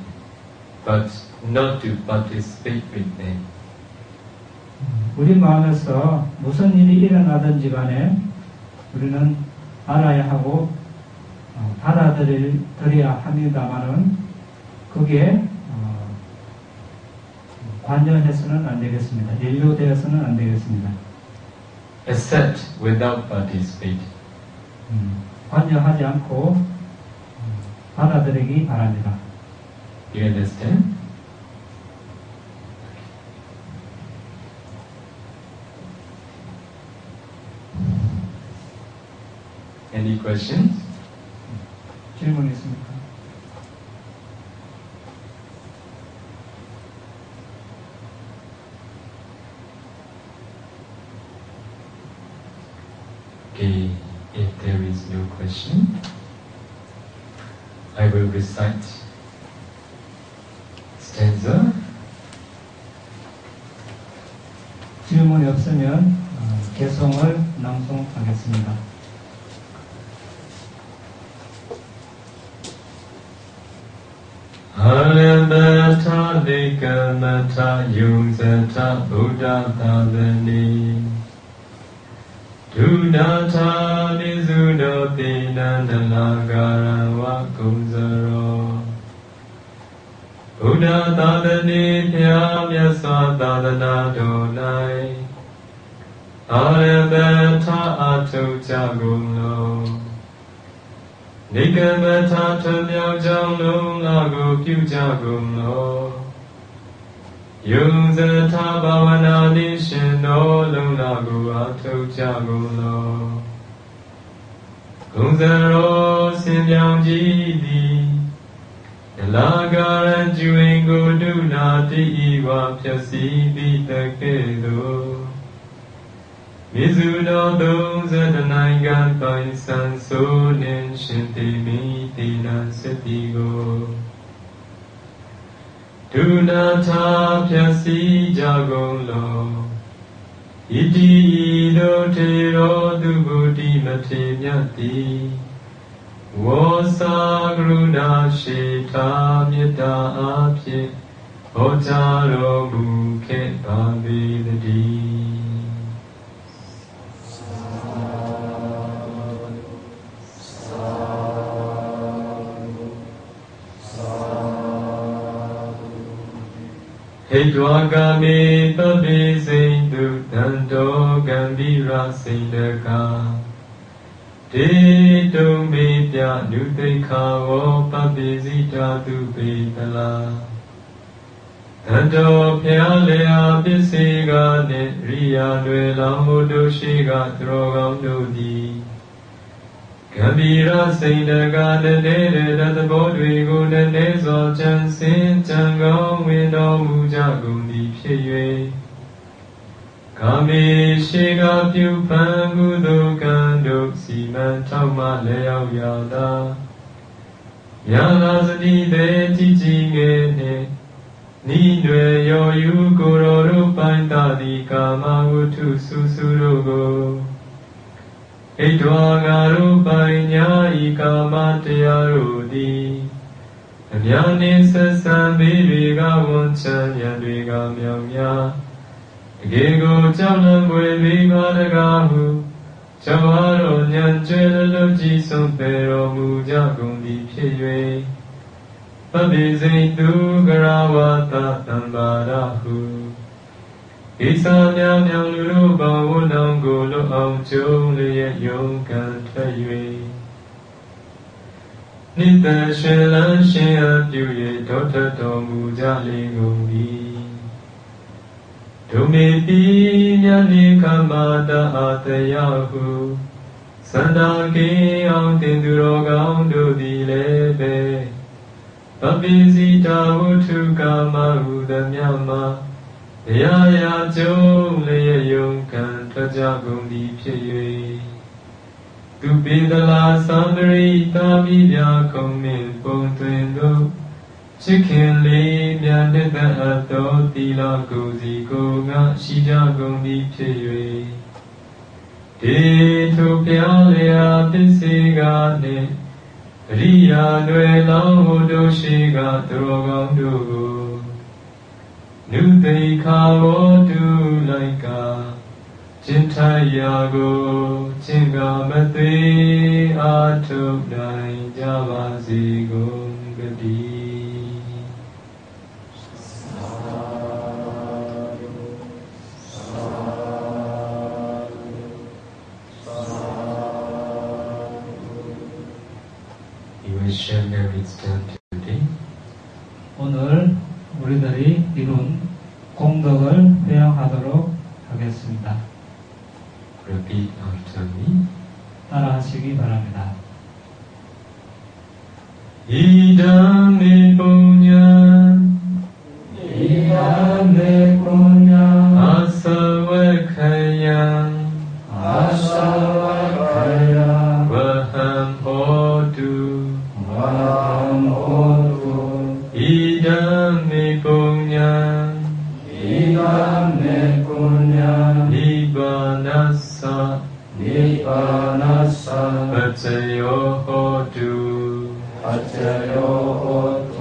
but not to participate with them. 우리 마음에서 무슨 일이 일어나든지 간에 우리는 알아야 하고 받아들여야 합니다만은 거기에 관여해서는 안 되겠습니다. 연루되어서는 안 되겠습니다. Accept without participate. 관여하지 않고 받아들이기 바랍니다. You understand? Any questions? 질문 있습니까? Okay, if there is no question, I will recite stanza. 질문이 없으면 개성을 낭송하겠습니다. Alamata Nikamata Yungsata Buddha-thavani Dudata Nizunoti Nandalagara Vakumsaro Buddha-thavani Pyamyaswa Tadana Donai Alamata Atujagunlo Nikamata Tamyao Jang Long Lago Pyujagum Lo Yungzata Bhavana Nishin No Long Lago Ato Jagum Lo Gungzaro Simyang Jidi Nalagaran Juingo Dunati Iwa Pyasi Vitakedo Mizuno Dongza Danaigan Pai San So Nin Shinti Mitina Setigo Dunata Pyasi Jagong Lo Iti Ido Tero Dubudi Mati Myati Wasa Gruna Shita Myata Apye Hojaro Mukhe Bhavidadi Hedwagami Pabi Sindhu Tanto Gambira Sindaka Tidum Bidya Nudeka Wo Pabi Zita Dubi Tala Tanto Pyalea Bisiga Riya Nuela Mudoshiga Drogam Nudi Gambira Sindaka Nene Databodwigo Nene So Jansin Jangong Windo Mujagundi Pye Kami Shiga Pyupan Gudo Kando Siman Tama Leo Yada Yana Zadi De Tiji Ngene Ni Nue Yo Yu Goro Rupan Tadi Kama Wutu Susurogo Edwa Garu Painya Ikamata Rudi Amyani Sasan Bibiga Wanchan Yadwiga Myamya Gego Jalan Bwe Vivadagahu ကြောင့်အားတော်ဉာဏ်ကျွဲလွတ်ကြည်ဆုံးပေတော်မူကြကုန်သည်ဖြစ်၍ပပိစိတ်သူကရာဝတသံပါရဟုဣသများမြောင်လူတို့ပေါင်းဝန်းတော်ကိုလွတ်အောင်ကျုံးလျက်ယုံကန်ထွက်၍နိတ္တရှင်လန်းရှင်အပြု၍ဒေါထတော်မူကြလေကုန်၏ဒုမေပိမြတ်နိခမတအာတယဟုစန္ဒာကေအောင်တင်သူတော်ကောင်းတို့သည်လည်းပဲပပိစိတာဝုထုကာမဟုသမျှမှာတရားရာကျုံးလျက်ယုံခံထွက်ကြကုန်သည်ဖြစ်၍သူပိသလာသံဃရိတာမိပြခုံမင်းပုံတွင်တို့ချစ်ခင်လေးမြတ်တဲ့တအပ်တော်သီလကိုစီကိုငါရှိကြကုန်သည်ဖြစ်၍ဒေထုပြလျာပစ္စေကနှင့်အရိယာတွေလောင်းဟိုတို့ရှိကသူတော်ကောင်းတို့ကိုနုသိခါဝတုလိုက်ကကျင့်ထရာကိုကျင့်ကမသိအာထုတ်နိုင်ကြပါစေကုန်သတည်းshare merit stand today. 오늘 우리들이 이룬 공덕을 회양하도록 하겠습니다. Repeat after me. 따라하시기 바랍니다. 이담미 본연 이담미 본연 아사와카양 아사와카양 와함호두 이담미 본연 이담미 본연 니바나사 니바나사 파자요호두 파자요호두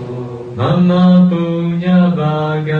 마마 부냐바가